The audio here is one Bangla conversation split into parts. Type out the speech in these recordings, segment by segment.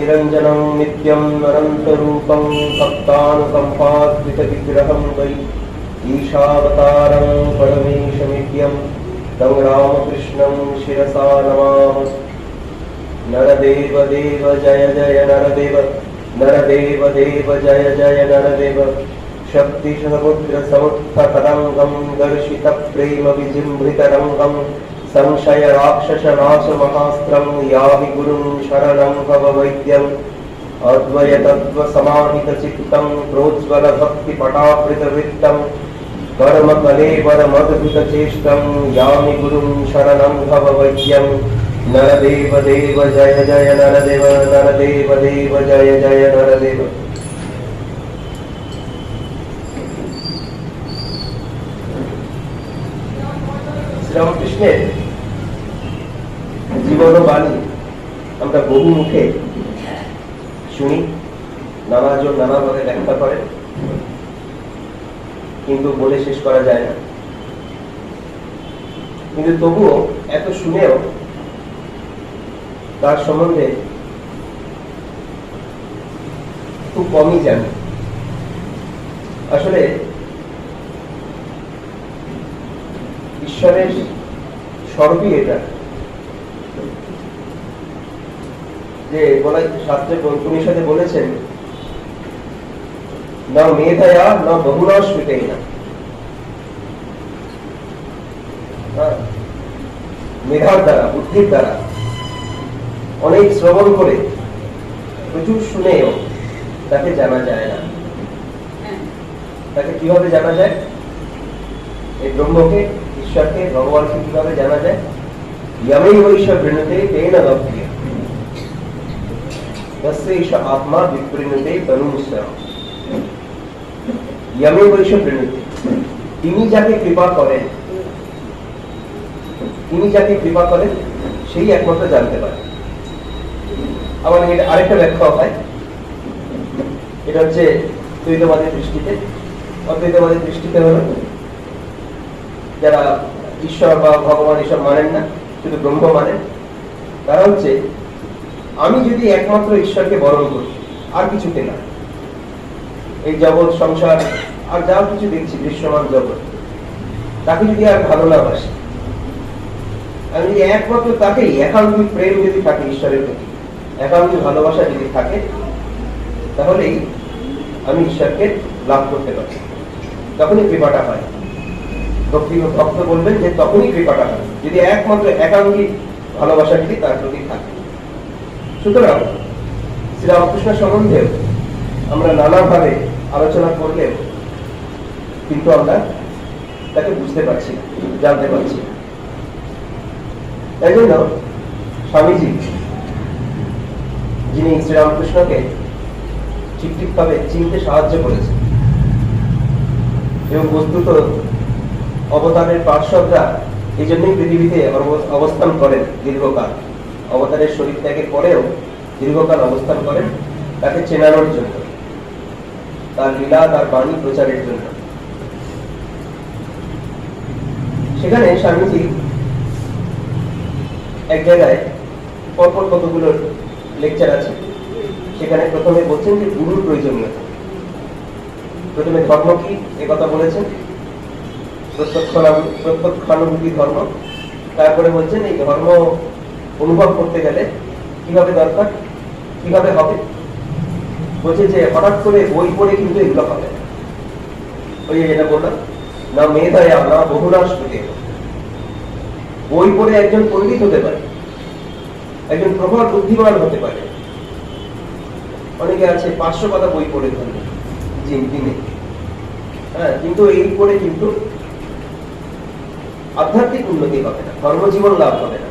निरञ्जनं नित्यं अनन्तरूपं भक्तानुकम्पाद्वितविग्रहं वै ईशावतारं परमेशमित्यं तं रामकृष्णं शिरसा नमामः। नरदेव देव जय जय नरदेव, नरदेव देव जय जय नरदेव। शक्तिसमुद्रसमुत्थतरङ्गं दर्शितप्रेम विजृम्भितरङ्गं संशय राक्षसनाशमहास्त्रं याहि गुरुं शरणं भव वैद्यम्। अद्वयतत्त्वसमाहितचित्तं प्रोज्ज्वलभक्तिपटावृतवृत्तं कर्मकलेवरमद्भुतचेष्टं यामि गुरुं शरणं भव वैद्यम्। नरदेव देव जय जय नरदेव, नरदेव देव जय जय नरदेव। শ্রীরামকৃষ্ণের জীবন বাণী আমরা বহু মুখে শুনি, নানাজন নানাভাবে ব্যাখ্যা করেন, কিন্তু বলে শেষ করা যায় না। কিন্তু তবুও এত শুনেও তার সম্বন্ধে খুব কমই জানি। আসলে ঈশ্বরের স্বরূপই এটা, যে বলা শাস্ত্রে উপনিষদে বলেছেন না মেধায়া না বহুনা শ্রুতেই না। মেধার দ্বারা, বুদ্ধির দ্বারা অনেক শ্রবণ করে প্রচুর শুনেও তাকে জানা যায় না। তাকে কিভাবে জানা যায়? এই ব্রহ্মকে, ঈশ্বরকে, ভগবানকে কিভাবে জানা যায়? यमेव ईश वृणुते तेन लभ्य तस्य ईश आत्मा विप्रीणुते तनुमुस्सरम्। यमेव ईश वृणुते, তিনি যাকে কৃপা করেন, তিনি যাকে কৃপা করেন সেই একমাত্র জানতে পারে। আবার এটা আরেকটা ব্যাখ্যা হয়, এটা হচ্ছে দ্বৈতবাদের দৃষ্টিতে। অদ্বৈতবাদের দৃষ্টিতে হলো যারা ঈশ্বর বা ভগবান এসব মানেন না, শুধু ব্রহ্ম মানেন, তারা হচ্ছে আমি যদি একমাত্র ঈশ্বরকে বরণ করি, আর কিছুতে না, এই জগৎ সংসার আর যা কিছু দেখছি দৃশ্যমান জগৎ, তাকে যদি আর ভালো না বাসি, আমি যদি একমাত্র তাকেই একান্তিক প্রেম যদি থাকে ঈশ্বরের প্রতি, একান্তিক ভালোবাসা যদি থাকে, তাহলেই আমি ঈশ্বরকে লাভ করতে পারি। তখনই কৃপাটা হয়। ভক্ত বলবেন যে তখনই কৃপাটা হয় যদি একমাত্র একাঙ্গিক ভালোবাসা যদি তার প্রতি থাকে। সুতরাং শ্রীরামকৃষ্ণ সম্বন্ধেও আমরা নানাভাবে আলোচনা করলেও কিন্তু আমরা তাকে বুঝতে পারছি না, জানতে পারছি না। তাই জন্য স্বামীজি, যিনি শ্রীরামকৃষ্ণকে ঠিকভাবে চিনতে সাহায্য করেছেন, এবং বস্তুত অবতারের পার্শ্বদরা এই জন্যই পৃথিবীতে অবস্থান করেন দীর্ঘকাল। অবতারের শরীর ত্যাগের পরেও দীর্ঘকাল অবস্থান করেন তাকে চেনানোর জন্য, তার লীলা, তার বাণী প্রচারের জন্য। সেখানে স্বামীজি এক জায়গায় পরপর কতগুলো লেকচার আছে, সেখানে প্রথমে বলছেন যে গুরুর প্রয়োজনীয়তা। প্রথমে ধর্ম কি এ কথা বলেছেন, প্রত্যক্ষানুভূতি ধর্ম। তারপরে বলছেন এই ধর্ম অনুভব করতে গেলে কিভাবে দরকার, কিভাবে হবে। বলছে যে হঠাৎ করে বই পড়ে কিন্তু এগুলো হবে না। ওই যেটা বললাম, না মেধায়া না বহুনা শ্রুতে। বই পড়ে একজন পণ্ডিত হতে পারে, একজন প্রবল বুদ্ধিমান হতে পারে। অনেকে আছে 500 পাতা বই পড়ে ধরবে দিনে, হ্যাঁ, কিন্তু এই পড়ে কিন্তু আধ্যাত্মিক উন্নতি হবে না, কর্মজীবন লাভ হবে না।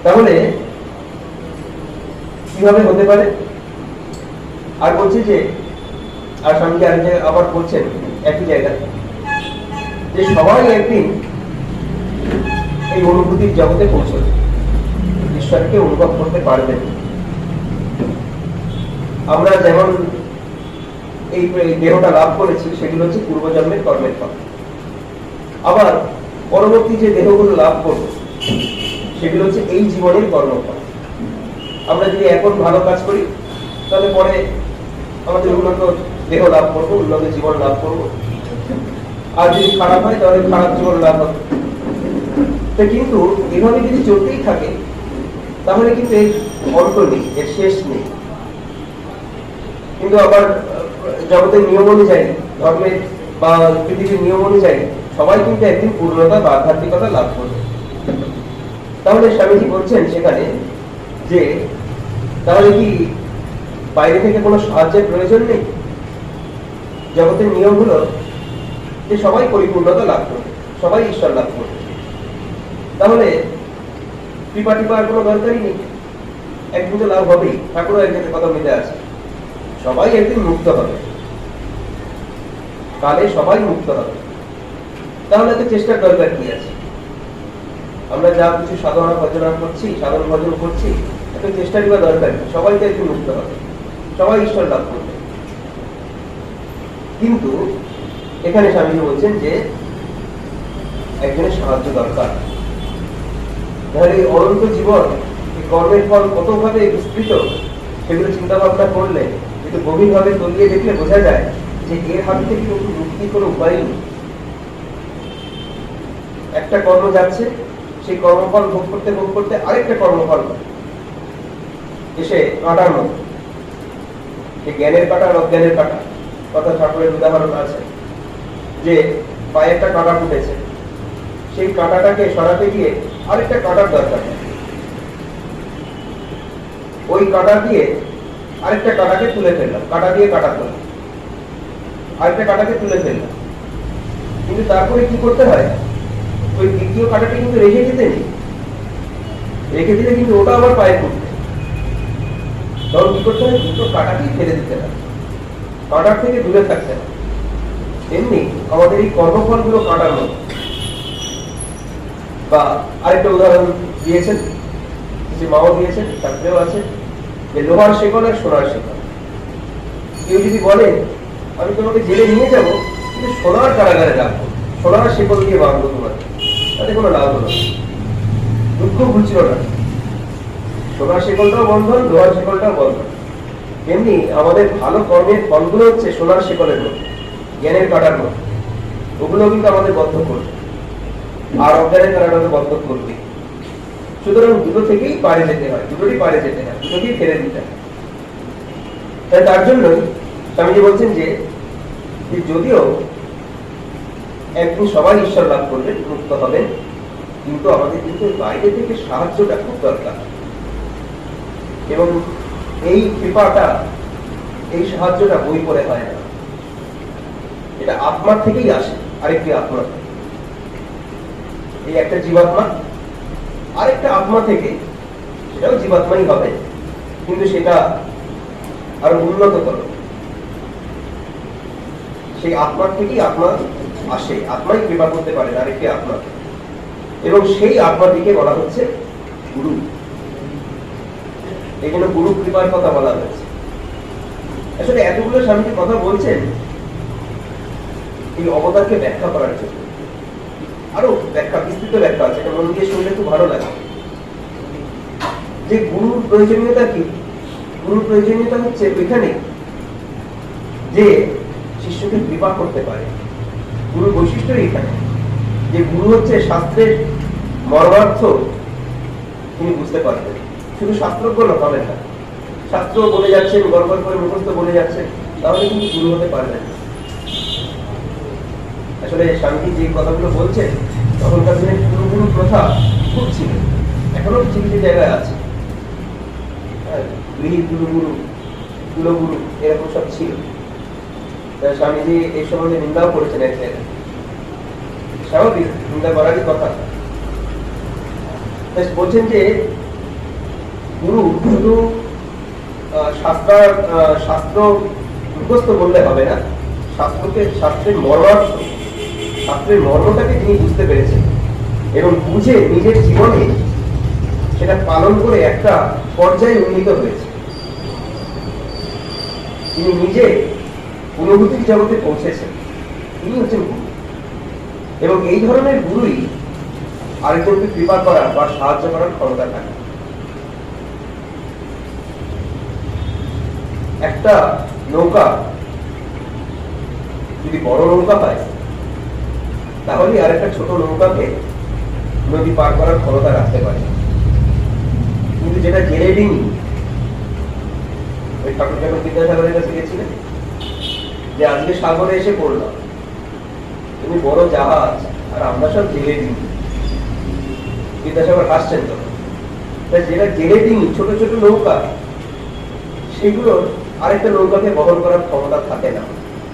তাহলে কিভাবে হতে পারে? আর বলছে যে, আর স্বামীজি আবার বলছেন একই জায়গায় যে সবাই একদিন এই অনুভূতির জগতে পৌঁছবে, ঈশ্বরকে অনুভব করতে পারবেন। আমরা যেমন এই দেহটা লাভ করেছি সেগুলো হচ্ছে পূর্বজন্মের কর্মের ফল। আবার পরবর্তী যে দেহগুলো লাভ করবো সেগুলো হচ্ছে এই জীবনের কর্মফল। আমরা যদি এখন ভালো কাজ করি তাহলে পরে আমাদের উন্নত দেহ লাভ করবো, উন্নত জীবন লাভ করবো। আর যদি খারাপ হয় তাহলে খারাপ জীবন লাভ হবে। তো কিন্তু এভাবে যদি চলতেই থাকে তাহলে কিন্তু এর অন্ত নেই, এর শেষ নেই। কিন্তু আবার জগতের নিয়ম অনুযায়ী, ধর্মের বা পৃথিবীর নিয়ম অনুযায়ী সবাই কিন্তু একদিন পূর্ণতা বা আধ্যাত্মিকতা লাভ করবে। তাহলে স্বামীজি বলছেন সেখানে যে তাহলে কি বাইরে থেকে কোনো সাহায্যের প্রয়োজন নেই? জগতের নিয়ম হলো যে সবাই পরিপূর্ণতা লাভ করবে, সবাই ঈশ্বর লাভ করবে। তাহলে কৃপা টিপার কোনো দরকারই নেই, একদিন তো লাভ হবেই। ঠাকুরও একদিন কথা মিলে আছে, সবাই একদিন মুক্ত হবে, কালে সবাই মুক্ত হবে। তাহলে তো চেষ্টার দরকার কি আছে? আমরা যা কিছু সাধনা ভজনা করছি, সাধন ভজন করছি, এত চেষ্টারই বা দরকার কি? সবাই তো একদিন মুক্ত হবে, সবাই ঈশ্বর লাভ করবে। কিন্তু এখানে স্বামীজি বলছেন যে একজনের সাহায্য দরকার। তাহলে এই অনন্ত জীবন, এই কর্মের ফল কতভাবে বিস্তৃত, সেগুলো চিন্তা ভাবনা করলে, একটু গভীরভাবে তলিয়ে দেখলে বোঝা যায় যে এর হাত থেকে কিন্তু মুক্তির কোনো উপায় নেই। একটা কর্ম যাচ্ছে, সেই কর্মফল ভোগ করতে আরেকটা কর্মফল এসে কাটার মতো। জ্ঞানের কাটা আর অজ্ঞানের কাটা কথা ঠাকুরের উদাহরণ আছে যে পায়ে একটা কাঁটা ফুটেছে, সেই কাঁটাটাকে সরাতে গিয়ে আরেকটা কাঁটার দরকার, ওই কাঁটা দিয়ে আরেকটা কাঁটাকে তুলে ফেললাম, কাঁটা দিয়ে কাঁটা তোলা, আরেকটা কাঁটাকে তুলে ফেললাম। কিন্তু তারপরে কি করতে হয়? ওই দ্বিতীয় কাঁটাটি কিন্তু রেখে দিতে নেই, রেখে দিলে কিন্তু ওটা আবার পায়ে ফুটবে। তখন কি করতে হয়? দুটো কাঁটাকেই ফেলে দিতে হয়, কাঁটার থেকে দূরে থাকতে হয়। তেমনি আমাদের এই কর্মফলগুলো কাঁটার মতো। বা আরেকটা উদাহরণ দিয়েছেন, যে মাও দিয়েছেন, শাস্ত্রেও আছে যে লোহার শেকল আর সোনার শেকল। কেউ যদি বলে আমি তোমাকে জেলে নিয়ে যাব, কিন্তু সোনার কারাগারে রাখবো, সোনার শেকল দিয়ে বাঁধবো তোমার, তাতে কোনো লাভ হলো, দুঃখ ভুলছিল না। সোনার শেকলটাও বন্ধন, লোহার শেকলটাও বন্ধন। তেমনি আমাদের ভালো কর্মের ফলগুলো হচ্ছে সোনার শেকলের মতো, জ্ঞানের কাটার মতো। ওগুলো কিন্তু আমাদের বদ্ধ করবে, আর অজ্ঞানের কারণে বদ্ধ করবে। সুতরাং দুটো থেকেই পারে যেতে হয়, দুটোই পারে যেতে হয়, দুটোকেই ফেলে দিতে হয়। তাই তার জন্যই স্বামীজি বলছেন যে যদিও একদিন সবাই ঈশ্বর লাভ করবেন, মুক্ত হবেন, কিন্তু আমাদের কিন্তু বাইরে থেকে সাহায্যটা খুব দরকার। এবং এই কৃপাটা, এই সাহায্যটা বই পড়ে হয় না, এটা আত্মার থেকেই আসে। আরেকটি আত্মা, এই একটা জীবাত্মা আরেকটা আত্মা থেকে, সেটাও জীবাত্মাই হবে, কিন্তু সেটা আরো উন্নততর। সেই আত্মার থেকেই আত্মা আসে, আত্মাই কৃপা করতে পারে আরেকটি আত্মা, এবং সেই আত্মাটিকে বলা হচ্ছে গুরু। এই জন্য গুরু কৃপার কথা বলা হয়েছে। আসলে এতগুলো স্বামীজি কথা বলছেন এই অবতারকে ব্যাখ্যা করার জন্য। আরো ব্যাখ্যা, বিস্তৃত ব্যাখ্যা আছে, এটা মন দিয়ে শুনলে খুব ভালো লাগে। যে গুরুর প্রয়োজনীয়তা কি? গুরুর প্রয়োজনীয়তা হচ্ছে ওইখানে যে শিষ্যকে কৃপা করতে পারে। গুরুর বৈশিষ্ট্য এখানে যে গুরু হচ্ছে শাস্ত্রের মর্মার্থ তিনি বুঝতে পারবেন। শুধু শাস্ত্রজ্ঞ হবেন না, শাস্ত্র বলে যাচ্ছেন, গর্ব করে মুখস্থ বলে যাচ্ছেন, তাহলে কিন্তু গুরু হতে পারবেন। আসলে স্বামীজি যে কথাগুলো বলছেন, তখনকার দিনে গুরু প্রথা খুব ছিল, এখনো কিছু কিছু জায়গায় আছে। কুলগুরু এরকম সব ছিল। স্বামীজি এই সম্বন্ধে নিন্দাও করেছেন এক জায়গায়, স্বাভাবিক, নিন্দা করারই কথা। বলছেন যে গুরু শুধু শাস্ত্র মুখস্থ বললে হবে না, শাস্ত্রের মর্মার্থ, শাস্ত্রের মর্মটাকে তিনি বুঝতে পেরেছেন এবং বুঝে নিজের জীবনে সেটা পালন করে একটা পর্যায়ে উন্নীত হয়েছে। তিনি নিজে অনুভূতির জগতে পৌঁছেছেন, তিনি হচ্ছেন গুরু। এবং এই ধরনের গুরুই আরেকজনকে কৃপা করার বা সাহায্য করার ক্ষমতা থাকে। একটা নৌকা যদি বড় নৌকা হয় তাহলে আর একটা ছোট নৌকাকে নদী পার করার ক্ষমতা রাখতে পারে। কিন্তু যেটা জেলে ডিঙি, ওই ঠাকুর যখন বিদ্যাসাগরের কাছে গেছিলেন যে আজকে সাগরে এসে পড়লাম, তুমি বড় জাহাজ আর আমরা সব জেলে ডিঙি। বিদ্যাসাগর হাসছেন তখন। যেটা জেলে ডিঙি, ছোট ছোট নৌকা, সেগুলোর আরেকটা নৌকাকে বহন করার ক্ষমতা থাকে না,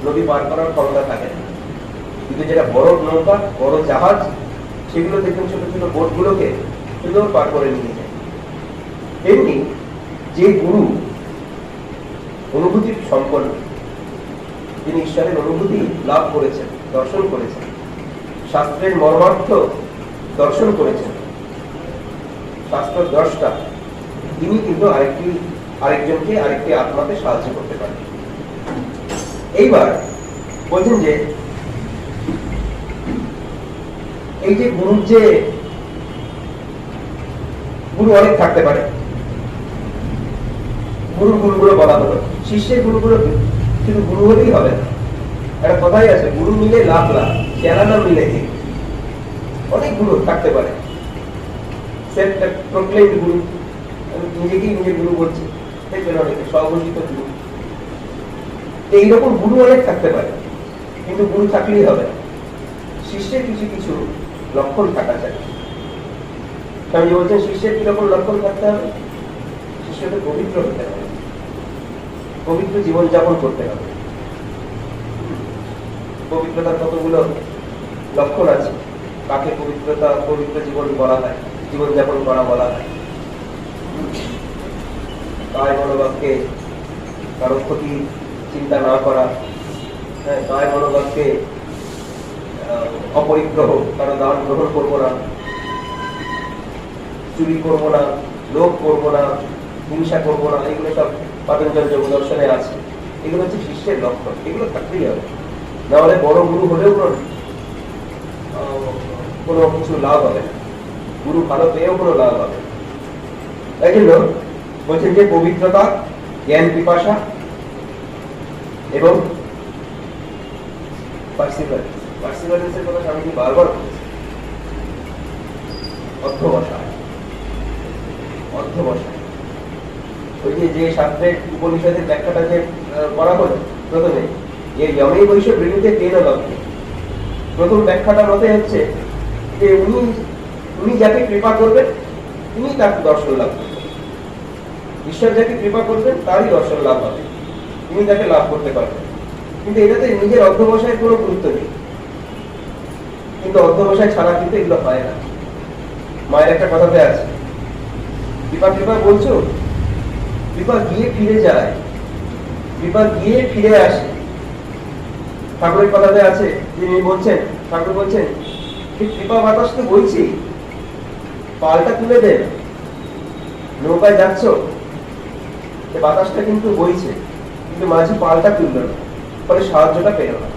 নদী পার করার ক্ষমতা থাকে না। কিন্তু যেটা বড় নৌকা, বড় জাহাজ, সেগুলো দেখুন ছোট ছোট বোট গুলোকে সুন্দর পার করে নিয়ে যায়। তেমনি যে গুরু অনুভূতির সম্পন্ন, তিনি ঈশ্বরের অনুভূতি লাভ করেছেন, দর্শন করেছেন, শাস্ত্রের মর্মার্থ দর্শন করেছেন, শাস্ত্র দ্রষ্টা, তিনি কিন্তু আরেকজনকে আরেকটি আত্মাকে সাহায্য করতে পারেন। এইবার বলছেন যে এই যে গুরু অনেক থাকতে পারে, গুরুগুলো বলা হলো, শিষ্যের গুরুগুলো শুধু গুরু হলেই হবে না। একটা কথাই আছে, গুরু মিলে লাভ লাভ, চেনা না মিলে ঠিক। অনেক গুরু থাকতে পারে, গুরু, নিজেকেই নিজে গুরু বলছে, দেখবেন অনেকে স্বঘোষিত গুরু। এইরকম গুরু অনেক থাকতে পারে, কিন্তু গুরু থাকলেই হবে না, শিষ্যের কিছু কিছু লক্ষণ থাকা চাই। স্বামীজি বলছেন শিষ্যের কিরকম লক্ষণ থাকতে হবে? শিষ্যকে পবিত্র হতে হবে, পবিত্র জীবনযাপন করতে হবে। পবিত্রতার কতগুলো লক্ষণ আছে, কাকে পবিত্র জীবন বলা হয়, জীবনযাপন করা বলা হয়। কায় মনোবাক্যে কারো ক্ষতি চিন্তা না করা, কায় মনোবাক্যে অপরিগ্রহ, কারো দান গ্রহণ করবো না, চুরি করবো না, লোভ করবো না, হিংসা করবো না, এগুলো সব পাতঞ্জল যোগ দর্শনে আছে। এগুলো হচ্ছে শিষ্যের লক্ষণ, এগুলো থাকতেই হবে, না হলে বড় গুরু হলেও কোনো কিছু লাভ হবে না, গুরু ভালো পেয়েও কোনো লাভ হবে না। তাই জন্য বলছেন যে পবিত্রতা, জ্ঞান পিপাসা এবং পার্সিভারেন্সের কথা স্বামীজি বারবার বলেছেন। অধ্যবসায়, ওই যে শাস্ত্রের উপনিষদের ব্যাখ্যাটা যে করা হলো প্রথমে, যমেই বৈশ্ব বৃণীতে তেন লব্ধে, প্রথম ব্যাখ্যাটা মতে হচ্ছে যে উনি যাকে কৃপা করবেন তিনি তার দর্শন লাভ করবেন, ঈশ্বর যাকে কৃপা করবেন তারই দর্শন লাভ হবে, তিনি তাকে লাভ করতে পারবেন। কিন্তু এটাতে নিজের অধ্যবসায়ের কোনো গুরুত্ব নেই, কিন্তু অধ্যবসায় ছাড়া কিন্তু এগুলো হয় না। মায়ের একটা কথাতে আছে, কৃপা কৃপা বলছো, কৃপা গিয়ে ফিরে যায়, কৃপা গিয়ে ফিরে আসে। ঠাকুরের কথাতে আছে, তিনি বলছেন, ঠাকুর বলছেন কৃপা বাতাস তো বইছি, পালটা তুলে দেন। নৌকায় যাচ্ছ, বাতাসটা কিন্তু বইছে, কিন্তু মাঝি পালটা তুলল না, ফলে সাহায্যটা পেল না।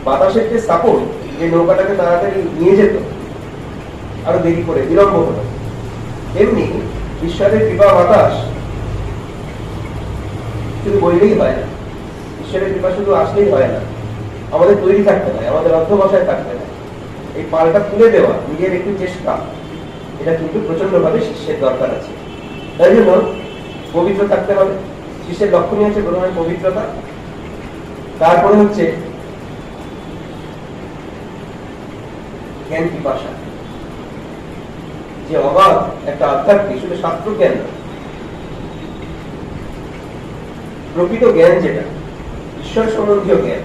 বাতাসের যে সাপোর্ট, যে নৌকাটাকে তাড়াতাড়ি নিয়ে যেত, আরো দেরি করে বিলম্ব হলো। এমনি ঈশ্বরের কৃপা বাতাস শুধু বইলেই হয় না, ঈশ্বরের কৃপা শুধু আসলেই হয় না, আমাদের তৈরি থাকতে হয়, আমাদের অধ্যবসায় থাকতে হয়। এই পালটা তুলে দেওয়া, নিজের একটু চেষ্টা, এটা কিন্তু প্রচন্ড ভাবে শিষ্যের দরকার আছে। তাই জন্য পবিত্র থাকতে হবে। শিষ্যের লক্ষণীয় হচ্ছে প্রথমে পবিত্রতা, তারপরে হচ্ছে জ্ঞান পিপাসা, যে অবাধ একটা আধ্যাত্মিক, শুধু শাস্ত্র জ্ঞান না, প্রকৃত জ্ঞান, যেটা ঈশ্বর সম্বন্ধীয় জ্ঞান,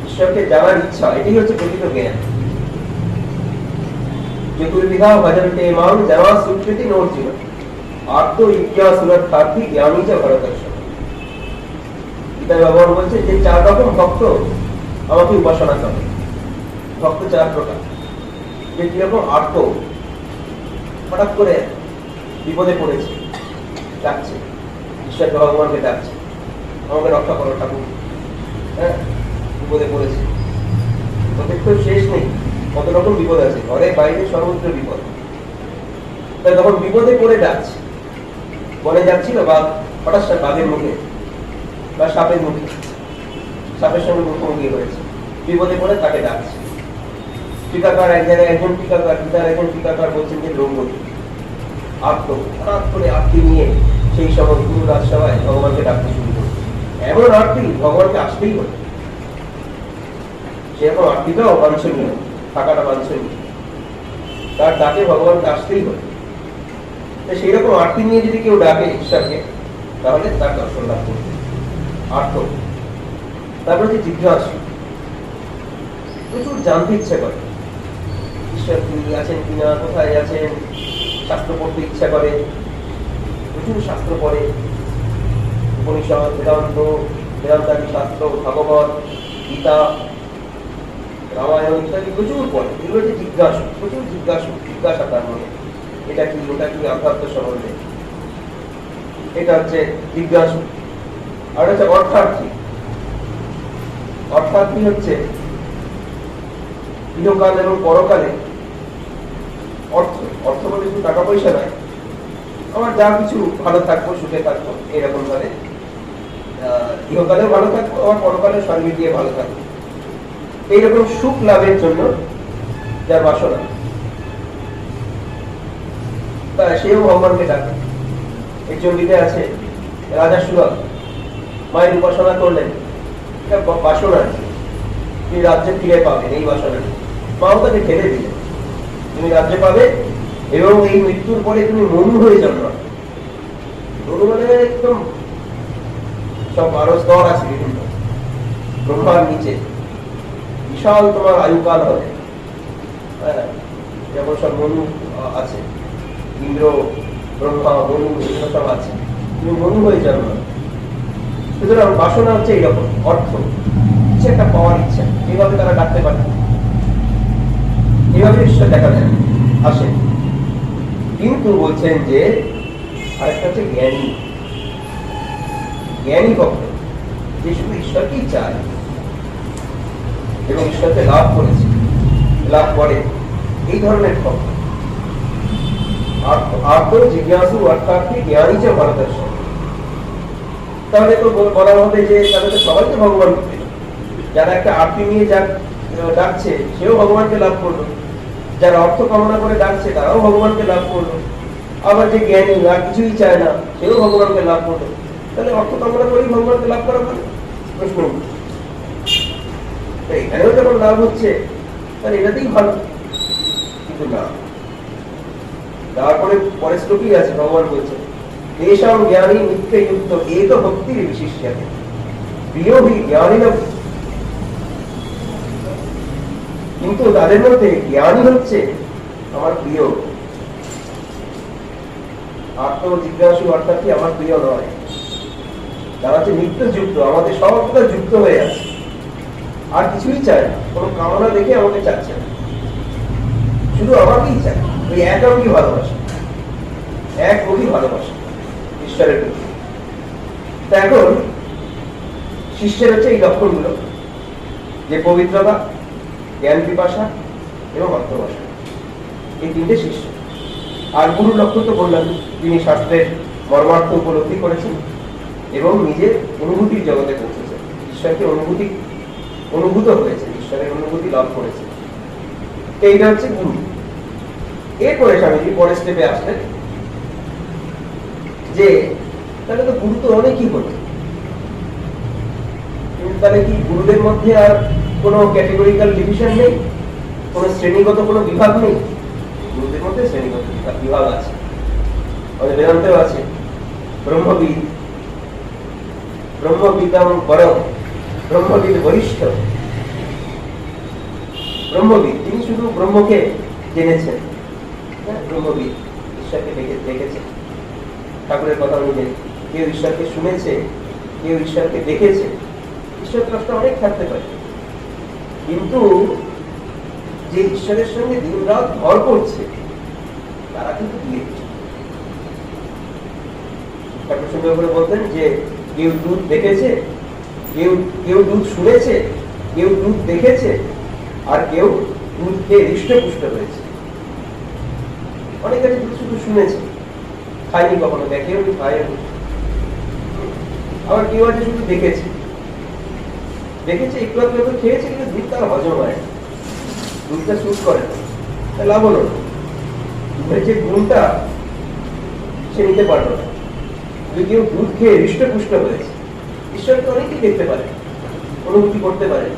ঈশ্বরকে জানার ইচ্ছা, এটাই হচ্ছে প্রকৃত জ্ঞান। চতুর্বিধা ভজন্তে মাং জনা সুকৃতি নর্জিন আত্ম ইজ্ঞাসুরথার্থী জ্ঞানী চ ভরতর্ষণ। গীতায় ভগবান বলছে যে 4 রকম ভক্ত আমাকে উপাসনা করে। ভক্ত 4 প্রকার, যে কিরকম আর্ত, হঠাৎ করে বিপদে পড়েছে, ডাকছে, ঈশ্বর ভগবানকে ডাকছে, আমাকে রক্ষা করো ঠাকুর, বিপদে পড়েছে, ওদের তো শেষ নেই, কত রকম বিপদ আছে, ঘরে বাইরে সর্বত্র বিপদ। তাই তখন বিপদে পড়ে যাচ্ছে, বনে যাচ্ছিল, বা হঠাৎ বাঘের মুখে বা সাপের মুখে, সাপের সঙ্গে মুখোমুখি হয়েছে, বিপদে পড়ে তাকে ডাকছে। টিকাকার এক জায়গায় একজন টিকাকার, পিতার একজন টিকাকার বলছেন যে দ্রৌপদী হঠাৎ করে আরতি নিয়ে সেই সময় গুরু রাজসভায় ভগবানকে ডাকতে শুরু করে। এমন আরতি ভগবানকে আসতেই হবে, সেরকম আরতিটাও বাঞ্ছনীয়, থাকাটা বাঞ্ছনীয়, তার ডাকে ভগবানকে আসতেই হবে। সেই রকম আরতি নিয়ে যদি কেউ ডাকে ঈশ্বরকে, তাহলে তার দর্শন লাভ করবে। আর্ত, তারপরে যে জিজ্ঞাসা, প্রচুর জানতে ইচ্ছা করে ঈশ্বর তিনি আছেন কিনা, কোথায় আছেন, শাস্ত্র পড়তে ইচ্ছা করে, প্রচুর শাস্ত্র পড়ে, উপনিষদ, বেদান্ত, বেদান্তাদি শাস্ত্র, ভাগবত, গীতা, রামায়ণ ইত্যাদি প্রচুর পড়ে। এগুলো হচ্ছে জিজ্ঞাসা, প্রচুর জিজ্ঞাসা তার মনে, এটা কি ওটা কি আধ্যাত্ম সম্বন্ধে, এটা হচ্ছে জিজ্ঞাসা। আর হচ্ছে অর্থার্থী। অর্থার্থী হচ্ছে ইহকাল এবং পরকালে অর্থ, অর্থ বলে শুধু টাকা পয়সা নয়, আমার যা কিছু ভালো থাকবো, সুখে থাকবো, এরকম ভাবে ইহকালেও ভালো থাকবো, আমার পরকালে স্বর্গে গিয়ে ভালো থাকবো, এইরকম সুখ লাভের জন্য যার বাসনা, তা সেও ভগবানকে ডাকে। এই চণ্ডীতে আছে রাজা সুরথ মায়ের উপাসনা করলেন, এটা বাসনা আছে, তুমি রাজ্যে ফিরে পাবেন, এই বাসনা মাও তাকে ঠেলে দিলেন, তুমি রাজ্যে পাবে এবং এই মৃত্যুর পরে তুমি মনু হয়ে জন্মাবে। মনু মানে একদম সব আরো স্তর আছে বিভিন্ন, ব্রহ্মার নিচে বিশাল তোমার আয়ুকাল হবে, যেমন সব মনু আছে, ইন্দ্র, ব্রহ্মা, মনু, এগুলো সব আছে, তুমি মনু হয়ে জন্মাবে। সুতরাং বাসনা হচ্ছে এইরকম, অর্থ, কিছু একটা পাওয়ার ইচ্ছা, এইভাবে তারা ডাকতে পারে, এইভাবে ঈশ্বর দেখা যায় আসে। কিন্তু বলছেন যে আরেকটা হচ্ছে জ্ঞানী। জ্ঞানী ভক্ত যে শুধু ঈশ্বরকেই চায় এবং ঈশ্বরকে লাভ করেছে, লাভ করে, এই ধরনের ভক্ত। আর্ত জিজ্ঞাসু অর্থার্থী জ্ঞানী যে ভারতবর্ষ। তাহলে তো বলা হবে যে তাহলে সবাই তো ভগবান, যারা একটা আরতি নিয়ে ডাকছে সেও ভগবানকে লাভ করলো, যারা অর্থ কামনা করে ডাকছে তারাও ভগবানকে লাভ করলো, আবার যে জ্ঞানী আর কিছুই চায় না সেও ভগবানকে লাভ করলো। তাহলে অর্থ কামনা করেই ভগবানকে লাভ করা ভালো প্রশ্ন। এখানেও যখন লাভ হচ্ছে তাহলে এটাতেই ভালো, কিন্তু না। তারপরে পরের শ্লোকই আছে, ভগবান বলছে তেষাং জ্ঞানী নিত্য যুক্ত এক ভক্তির বিশিষ্যতে প্রিয় হি জ্ঞানী না। কিন্তু তাদের মধ্যে জ্ঞানী হচ্ছে আমার প্রিয়, আত্ম জিজ্ঞাসু অর্থাৎ কি আমার প্রিয় নয়। যারা হচ্ছে নিত্য যুক্ত, আমাদের সর্বদা যুক্ত হয়ে আছে, আর কিছুই চায় না, কোনো কামনা দেখে আমাকে চাচ্ছে না, শুধু আমাকেই চায়, ওই একই ভালোবাসা, এক গভীর ভালোবাসা ঈশ্বরের প্রতি। তা এখন শিষ্যের হচ্ছে এই লক্ষণগুলো, যে পবিত্রতা, জ্ঞান পিপাসা এবং অর্থবাসা, এই তিনটে শিষ্য। আর গুরুর লক্ষণ তো বললাম, তিনি শাস্ত্রের মর্মার্থ উপলব্ধি করেছেন এবং নিজের অনুভূতির জগতে পৌঁছেছেন, ঈশ্বরকে অনুভূত হয়েছেন, ঈশ্বরের অনুভূতি লাভ করেছেন। এইটা হচ্ছে গুরু। এরপরে স্বামীজি পরের স্টেপে আসলেন যে তাহলে তো গুরু তো অনেকই হলো, কিন্তু তাহলে কি গুরুদের মধ্যে আর কোনো ক্যাটেগরিক্যাল ডিভিশন নেই, কোনো শ্রেণীগত কোনো বিভাগ নেই? গুরুদের মধ্যে শ্রেণীগত বিভাগ আছে, আমাদের বেদান্তেও আছে। ব্রহ্মবিদ, ব্রহ্মবিদাম পরম, ব্রহ্মবিদ বরিষ্ঠ। ব্রহ্মবিদ তিনি শুধু ব্রহ্মকে জেনেছেন, ব্রহ্মবিদ ঈশ্বরকে দেখেছেন, ঠাকুরের কথা অনুযায়ী কেউ ঈশ্বরকে শুনেছে, কেউ ঈশ্বরকে দেখেছে। ঈশ্বর দ্রষ্টা অনেক থাকতে পারে, কিন্তু যে ঈশ্বরের সঙ্গে দিন রাত ভর করছে তারা কিন্তু ঠাকুর সুন্দর করে বলতেন যে কেউ দুধ দেখেছে, কেউ দুধ শুনেছে, কেউ দুধ দেখেছে, আর কেউ দুধ খেয়ে হৃষ্টপুষ্ট হয়েছে। অনেক আছে দুধ শুধু শুনেছে, খায়নি, কখনো দেখেও খায়নি। আবার কেউ আছে শুধু দেখেছে একটু একটু খেয়েছে, কিন্তু দুধ তার হজম হয় না, দুধটা শুট করে না, লাভ হলো না, দুধের যে গুণটা সে নিতে পারলো না। যদি কেউ দুধ খেয়ে হৃষ্টপুষ্ট হয়েছে, ঈশ্বরকে অনেকেই দেখতে পারে, অনুভূতি করতে পারে,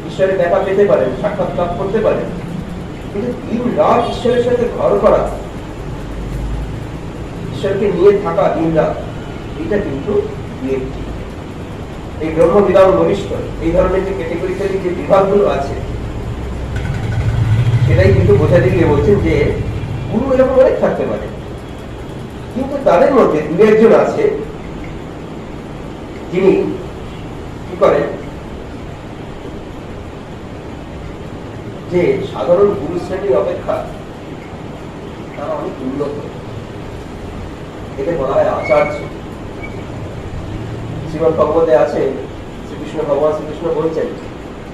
ঈশ্বরের দেখা পেতে পারেন, সাক্ষাৎ লাভ করতে পারেন, কিন্তু দিন রাত ঈশ্বরের সাথে ঘর করা, ঈশ্বরকে নিয়ে থাকা দিন রাত, এটা কিন্তু বিএফটি। এই ব্রহ্ম বিধান বলিষ্ঠ এই ধরনের যে ক্যাটেগরিক্যালি যে বিভাগগুলো আছে, সেটাই কিন্তু বোঝাতে গিয়ে বলছেন যে গুরু এরকম অনেক থাকতে পারে, কিন্তু তাদের মধ্যে দু একজন আছে যিনি কি করেন, যে সাধারণ গুরু শ্রেণীর অপেক্ষা তারা অনেক উন্নত, এতে বলা হয় আচার্য। শ্রীমদ ভগবতে আছে, ভগবান শ্রীকৃষ্ণ বলছেন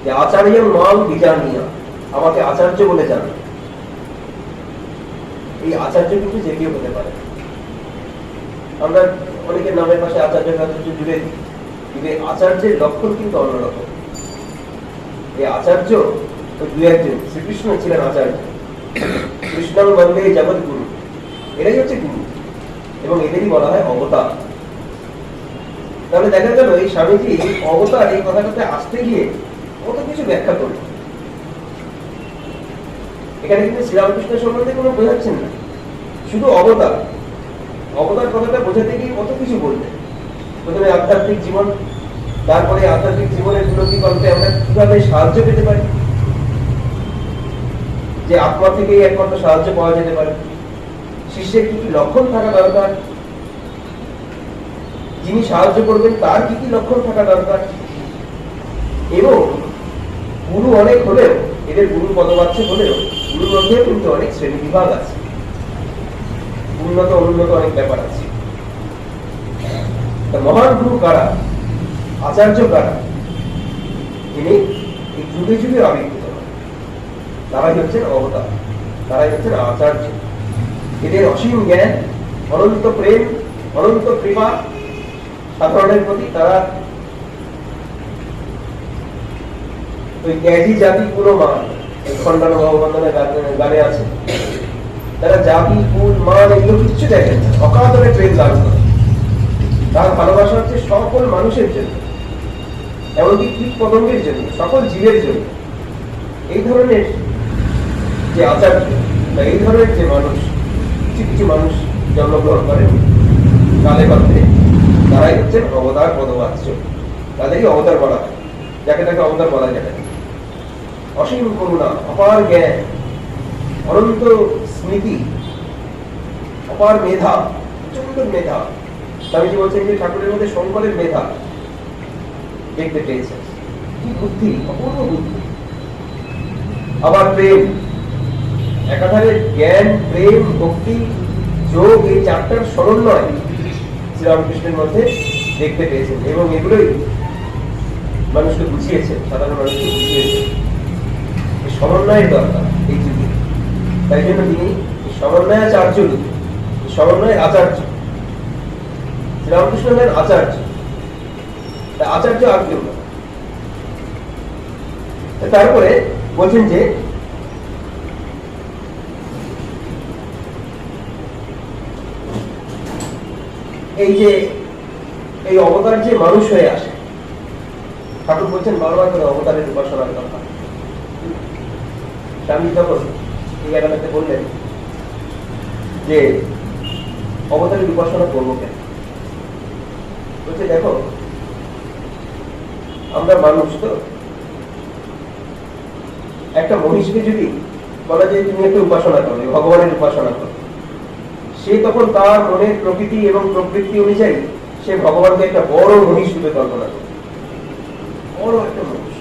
যে আচার্য মাম বিজানিয়া, আমাকে আচার্য বলে জানো। এই আচার্য কিন্তু যে কেউ হতে পারে। আমরা অনেকের নামের পাশে আচার্য জুড়ে দিই, কিন্তু আচার্যের লক্ষণ কিন্তু অন্যরকম। এই আচার্য দু একজন, শ্রীকৃষ্ণ ছিলেন আচার্য, কৃষ্ণ বন্দে জগৎ গুরু, এরাই হচ্ছে গুরু, এবং এদেরই বলা হয় অবতার। তাহলে দেখা গেল এই স্বামীজি অবতার এই কথাটাতে আসতে গিয়ে কত কিছু ব্যাখ্যা করলেন। এখানে কিন্তু শ্রীরামকৃষ্ণ সম্বন্ধে কোনো বোঝাচ্ছেন না, শুধু অবতার কথাটা বোঝাতে গিয়ে কত কিছু বললেন। প্রথমে আধ্যাত্মিক জীবন, তারপরে আধ্যাত্মিক জীবনের উন্নতি করতে আমরা কিভাবে সাহায্য পেতে পারি, যে আত্মা থেকেই একমাত্র সাহায্য পাওয়া যেতে পারে, শিষ্যের কি কি লক্ষণ থাকা দরকার, যিনি সাহায্য করবেন তার কি কি লক্ষণ থাকা দরকার, এবং গুরু অনেক হলেও, এদের গুরু পদবাচ্য হলেও গুরুর মধ্যেও কিন্তু অনেক শ্রেণী বিভাগ আছে, উন্নত অনুন্নত অনেক ব্যাপার আছে। মহান গুরু কারা, আচার্য কারা, যিনি এই যুগে যুগে আবির্ভূত হন, তারাই হচ্ছেন অবতার, তারাই হচ্ছেন আচার্য। এদের অসীম জ্ঞান, অনন্ত প্রেম, অনন্ত কৃপা সাধারণের প্রতি। তারা ওই ত্যাগী জাতি পুরো মান, খণ্ডানো ভগবন্ধনের গানে আছে, তারা জাতি কুল মান এগুলো কিচ্ছু দেখেন না, অকাতরে প্রেম দান করে। তার ভালোবাসা হচ্ছে সকল মানুষের জন্য, এমনকি কীট পতঙ্গের জন্য, সকল জীবের জন্য। এই ধরনের যে আচার্য বা এই ধরনের যে মানুষ, কিছু কিছু মানুষ জন্মগ্রহণ করেন কালে কালে, তারাই হচ্ছেন অবতার পদবাচ্য, তাদেরই অবতার বলা হয়, যাকে তাকে অবতার বলা যায়। অসীম করুণা, অপার জ্ঞান, অনন্ত স্মৃতি, অপার মেধা, প্রচন্ড মেধা। স্বামীজি বলছেন যে ঠাকুরের মধ্যে শঙ্করের মেধা দেখতে পেয়েছেন, কি বুদ্ধি, অপূর্ব বুদ্ধি। আবার প্রেম, একাধারে জ্ঞান, প্রেম, ভক্তি, যোগ, এই চারটার সমন্বয় শ্রীরামকৃষ্ণের মধ্যে দেখতে পেয়েছেন, এবং এগুলোই মানুষকে বুঝিয়েছেন, সাধারণ মানুষকে বুঝিয়েছেন সমন্বয়ের দরকার এই যুগে। তাই জন্য তিনি সমন্বয় আচার্য, সমন্বয় আচার্য, শ্রীরামকৃষ্ণ হলেন আচার্য, আচার্য আর কেউ না। তারপরে বলছেন যে এই যে এই অবতার যে মানুষ হয়ে আসে, ঠাকুর বলছেন বারবার করে অবতারের উপাসনার কথা। স্বামী যখন এই এলাকাতে বললেন যে অবতারের উপাসনা করবো কেন, বলছে দেখো আমরা মানুষ তো, একটা মহিষকে যদি বলা যায় তুমি একটা উপাসনা করো, ভগবানের উপাসনা করো, সে তখন তার মনের প্রকৃতি এবং প্রবৃত্তি অনুযায়ী সে ভগবানকে একটা বড় মহিষ রূপে কল্পনা করে, বড় একটা মহিষ।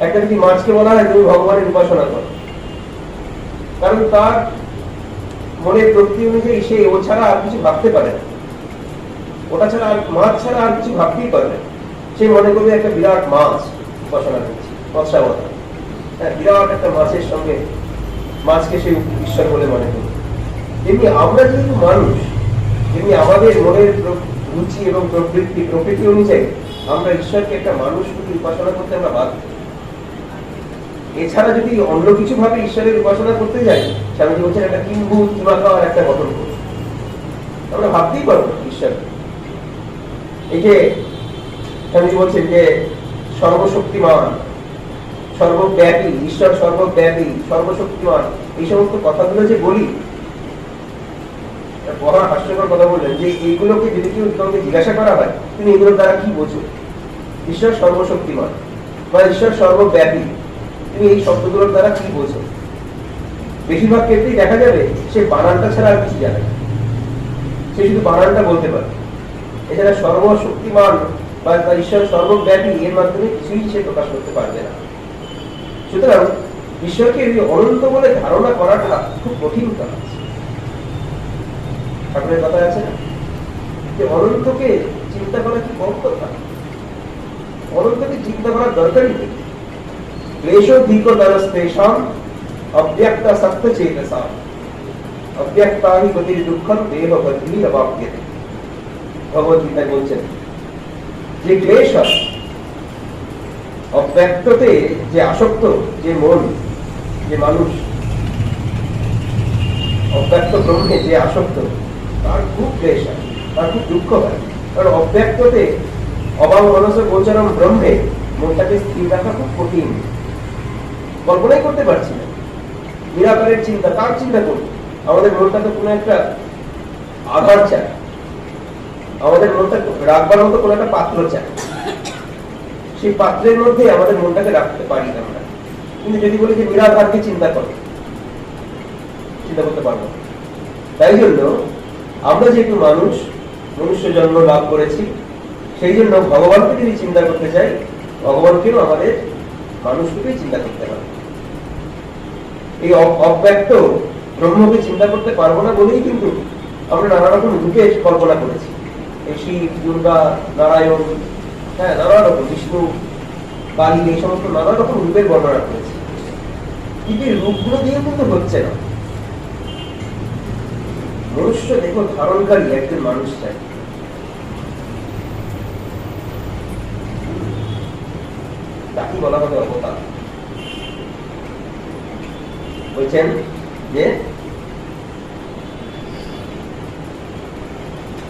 একটা যদি মাছকে বলা হয় তুমি ভগবানের উপাসনা করো, কারণ তার মনের প্রকৃতি অনুযায়ী সে ও ছাড়া আর কিছু ভাবতে পারে না, ওটা ছাড়া আর, মাছ ছাড়া আর কিছু ভাবতেই পারে না। সে মনে করবে একটা বিরাট মাছ উপাসনা করছে, মৎস্যাবতার, হ্যাঁ, বিরাট একটা মাছের সঙ্গে মাছকে সে ঈশ্বর বলে মনে করবে। তেমনি আমরা যেহেতু মানুষ, তেমনি আমাদের মনের রুচি এবং প্রকৃতি অনুযায়ী আমরা ঈশ্বরকে একটা মানুষ রূপে উপাসনা করতে আমরা বাধ্য। এছাড়া যদি অন্য কিছু ভাবে ঈশ্বরের উপাসনা করতে যাই, স্বামীজি বলছেন একটা কিম্ভূত কিমাকার একটা গঠন করব, আমরা ভাবতেই পারবো না ঈশ্বর। এই যে স্বামীজি বলছেন যে সর্বশক্তিমান, সর্বব্যাপী, ঈশ্বর সর্বব্যাপী, সর্বশক্তিমান, এই সমস্ত কথাগুলো যে বলি, বড় হাস্যকর কথা বললেন যে এইগুলোকে যদি কেউ কাউকে জিজ্ঞাসা করা হয় তুমি এগুলোর দ্বারা কি বোঝো, ঈশ্বর সর্বশক্তিমান বা ঈশ্বর সর্বব্যাপী, তুমি এই শব্দগুলোর দ্বারা কি বোঝো, বেশিরভাগ ক্ষেত্রেই দেখা যাবে সে বানানটা ছাড়া আর কিছু জানে না, সে শুধু বানানটা বলতে পারে। এছাড়া সর্বশক্তিমান বা ঈশ্বর সর্বব্যাপী এর মাধ্যমে কিছুই সে প্রকাশ করতে পারবে না। সুতরাং ঈশ্বরকে অনন্ত বলে ধারণা করাটা খুব কঠিন কাজ। ঠাকুরের কথা আছে না যে অনন্তকে চিন্তা করা কি কম কথা, অনন্তকে চিন্তা করার দরকারই নেই। ক্লেশোধিকতরস্তেষাং অব্যক্তা সত্যচেতসাং অব্যক্তানি গতির দুঃখম দেহবদ্ধির অবাপ্যতে। ভগবদ্গীতায় বলছেন যে ক্লেশ, অব্যক্ততে যে আসক্ত যে মন, যে মানুষ অব্যক্ত ব্রহ্মে যে আসক্ত, তার খুব ক্লেশ হয়, তার খুব দুঃখ হয়। কারণ অব্যক্ততে অবাং মনস গোচরম ব্রহ্মে মনটাকে স্থির রাখা খুব কঠিন, কল্পনাই করতে পারছি না। নিরাকারের চিন্তা, তার চিন্তা করব, আমাদের মনটা তো কোনো একটা আধার চায়, আমাদের মনটা রাখবার মতো কোনো একটা পাত্র চায়, সেই পাত্রের মধ্যে আমাদের মনটাকে রাখতে পারি আমরা। কিন্তু যদি বলি যে নিরাধারকে চিন্তা করো, চিন্তা করতে পারবো। তাই জন্য আমরা যেহেতু মানুষ, মনুষ্য জন্ম লাভ করেছি, সেই জন্য ভগবানকে যদি চিন্তা করতে চাই, ভগবানকেও আমাদের মানুষকেই চিন্তা করতে হবে। এই অব্যক্ত ব্রহ্মকে চিন্তা করতে পারবো না বলেই কিন্তু আমরা নানা রকম রূপে কল্পনা করেছি। এই শিব, দুর্গা, নারায়ণ, হ্যাঁ নানা রকম, বিষ্ণু, কালী, এই সমস্ত নানা রকম রূপের বর্ণনা করেছি। কিন্তু এই রূপগুলো দিয়ে কিন্তু হচ্ছে না। মনুষ্য দেখো ধারণকারী একজন মানুষ চাই। তাকে বলা হবে অবতার। বলছেন যে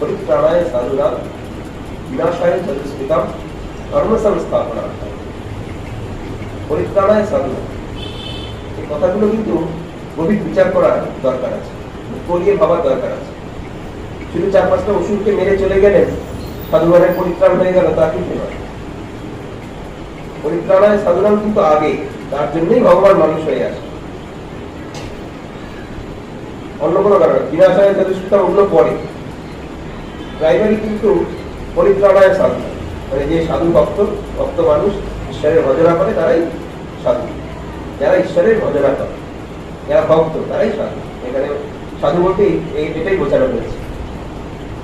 পরিত্রাণায় সাধুনাম বিনাশায় চতুষ্কৃতম কর্ম সংস্থাপনার্থম। পরিত্রাণায় সাধুনাম, এই কথাগুলো কিন্তু গভীর বিচার করার দরকার আছে, করিয়ে ভাবার দরকার আছে। শুধু 4-5টা অসুরকে মেরে চলে গেলেন, সাধুগণের পরিত্রাণ হয়ে গেল, তা কিন্তু নয়। পরিত্রাণায় সাধুনাম কিন্তু আগে, তার জন্যই ভগবান মানুষ হয়ে আসে, অন্য কোনো কারণে। বিনাশায় চতুষ্কৃতম ওগুলো পরে, প্রাইমারি কিন্তু পরিত্রাণায় সাধু, মানে যে সাধু ভক্ত, ভক্ত মানুষ ঈশ্বরের ভজনা করে তারাই সাধু। যারা ঈশ্বরের ভজনা করে, যারা ভক্ত, তারাই সাধু। এখানে সাধু বলতে এটাই বোঝানো হয়েছে।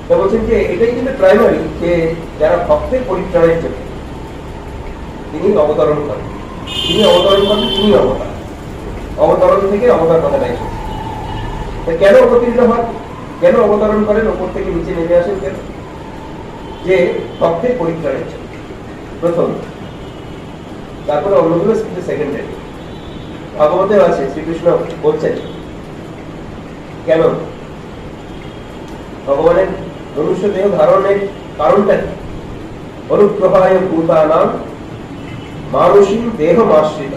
তো বলছেন যে এটাই কিন্তু প্রাইমারি, যে যারা ভক্তের পরিত্রাণের জন্য তিনি অবতরণ করেন, তিনি অবতরণ করেন, তিনি অবতার। অবতরণ থেকে অবতার কথাটা এসেছে। কেন অবতীর্ণ হন, কেন অবতরণ করেন, ওপর থেকে নিচে নেমে আসেন কেন? যে ভক্তের পরিত্রাণের জন্য প্রথম, তারপরে অন্যগুলো কিন্তু সেকেন্ডারি। ভাগবতেও আছে, শ্রীকৃষ্ণ বলছেন কেন ভগবানের মনুষ্য দেহ ধারণের কারণটা কি? অনুগ্রহায় ভূতানাম মানসিক দেহ মাশ্রিত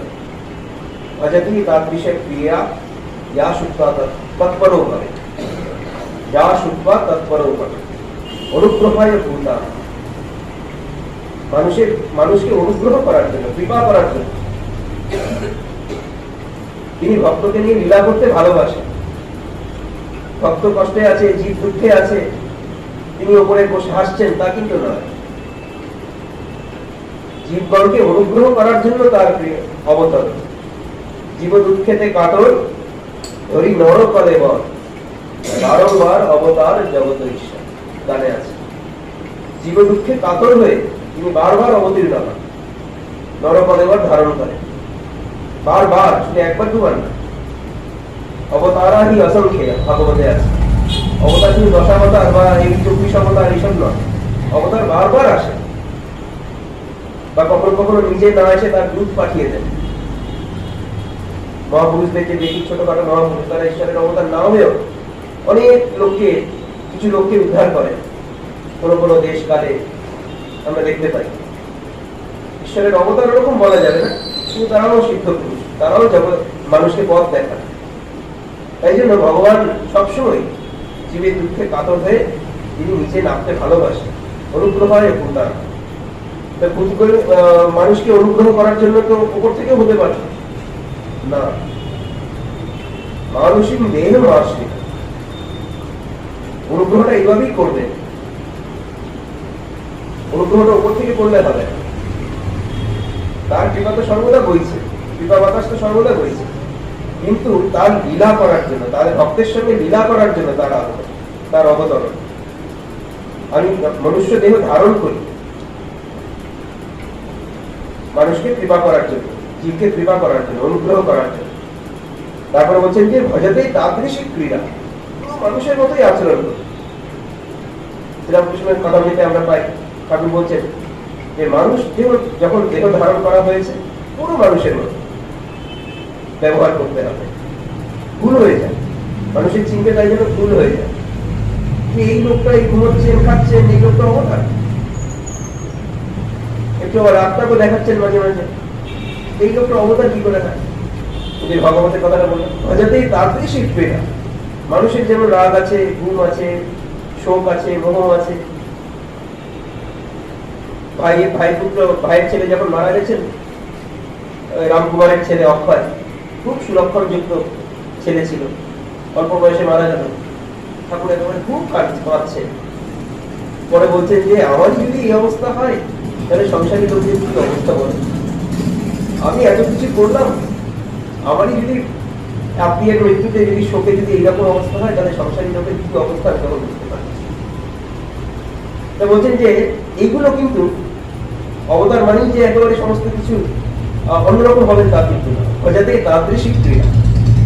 অজাতি তাদৃশ ক্রিয়া যা শুদ্ধা তৎপরও করে, যা শুদ্ধা তৎপরও করে। অনুগ্রহায় ভূতানাম, মানুষকে অনুগ্রহ করার জন্য, কৃপা করার জন্য। তিনি ভক্তকে নিয়ে লীলা করতে ভালোবাসেন। ভক্ত কষ্টে আছে, জীব দুঃখে আছে, তিনি ওপরে বসে হাসছেন, তা কিন্তু নয়। জীবগণকে অনুগ্রহ করার জন্য তার অবতরণ। জীব দুঃখেতে কাতর ধরি নর কলে বর, বারংবার অবতার জগত ঈশ্বর, গানে আছে। জীব দুঃখে কাতর হয়ে তিনি বারবার অবতীর্ণ হন, নরকলেবর ধারণ করেন, বারবার, শুধু একবার দুবার না। অবতারাহি অসংখ্য, ভাগবতে আছে। অবতার শুধু 10 অবতার বা এই 24 অবতার এইসব নয়, অবতার বারবার আসে, বা কখনো কখনো নিজে না এসে তার দূত পাঠিয়ে দেন। মহাপুরুষদেরকে দেখি, ছোটখাটো মহাপুরুষ, তারা ঈশ্বরের অবতার না হয়েও অনেক লোককে, কিছু লোককে উদ্ধার করে। কোনো কোনো দেশ কালে আমরা দেখতে পাই। ঈশ্বরের অবতার ওরকম বলা যাবে না, কিন্তু তারাও সিদ্ধ পুরুষ, তারাও মানুষকে পথ দেখায়। তাই জন্য ভগবান সবসময় জীবের দুঃখে কাতর হয়ে তিনি নিচে নামতে ভালোবাসেন, অনুগ্রহ হয় তার। মানুষকে অনুগ্রহ করার জন্য তো উপর থেকে হতে পারে না, মানুষই দেহ আসবে, অনুগ্রহটা এইভাবেই করবে। অনুগ্রহটা উপর থেকে করলে হবে, তার কৃপা তো সর্বদা বইছে, কৃপা বাতাস তো সর্বদা বইছে, কিন্তু তার লীলা করার জন্য, তার ভক্তের সঙ্গে লীলা করার জন্য তার অবতরণ। আমি মনুষ্য দেহ ধারণ করি মানুষকে কৃপা করার জন্য, জীবকে কৃপা করার জন্য, অনুগ্রহ করার জন্য। তারপরে বলছেন যে ভজতেই তাদৃশী ক্রীড়া, মানুষের মতোই আচরণ করে। শ্রীরামকৃষ্ণের কথা বলতে আমরা পাই, ঠাকুর বলছেন যে মানুষ যখন দেহ ধারণ করা হয়েছে পুরো মানুষের মতো ব্যবহার করতে হবে। ভুল হয়ে যায়, মানুষের চিন্তা তাই জন্য ভুল হয়ে যায় যে এই লোকটা এই ঘুমোচ্ছেন, খাচ্ছেন, এই লোকটা অবতার। একটু আবার আত্মাকে দেখাচ্ছেন মাঝে মাঝে, এই লোকটা অবতার কি করে থাকে? যে ভগবতের কথাটা বললেন, ভজাতেই তাড়াতাড়ি শিখবে না। মানুষের যেমন রাগ আছে, ঘুম আছে, শোক আছে, মোহ আছে। ভাইয়ের ছেলে যখন মারা গেছেন, রামকুমারের ছেলে অক্ষয়, খুব সুলক্ষণ যুক্ত ছেলে ছিল, অল্প বয়সে মারা গেল। ঠাকুর একেবারে খুব কাঁদছে। পরে বলছেন যে আমার যদি এই অবস্থা হয় তাহলে সংসারী লোকদের কি অবস্থা বলে? আমি এত কিছু করলাম, আমারই যদি আত্মীয়ের মৃত্যুতে যদি শোকে যদি এইরকম অবস্থা হয় তাহলে সংসারী লোকের কি অবস্থা আমি তখন বুঝতে পারি। তা বলছেন যে এইগুলো কিন্তু অবতার মানেই যে একেবারে সমস্ত কিছু অন্যরকম হবে তা কিন্তু না। যাতে তাদৃশী ক্রিয়া,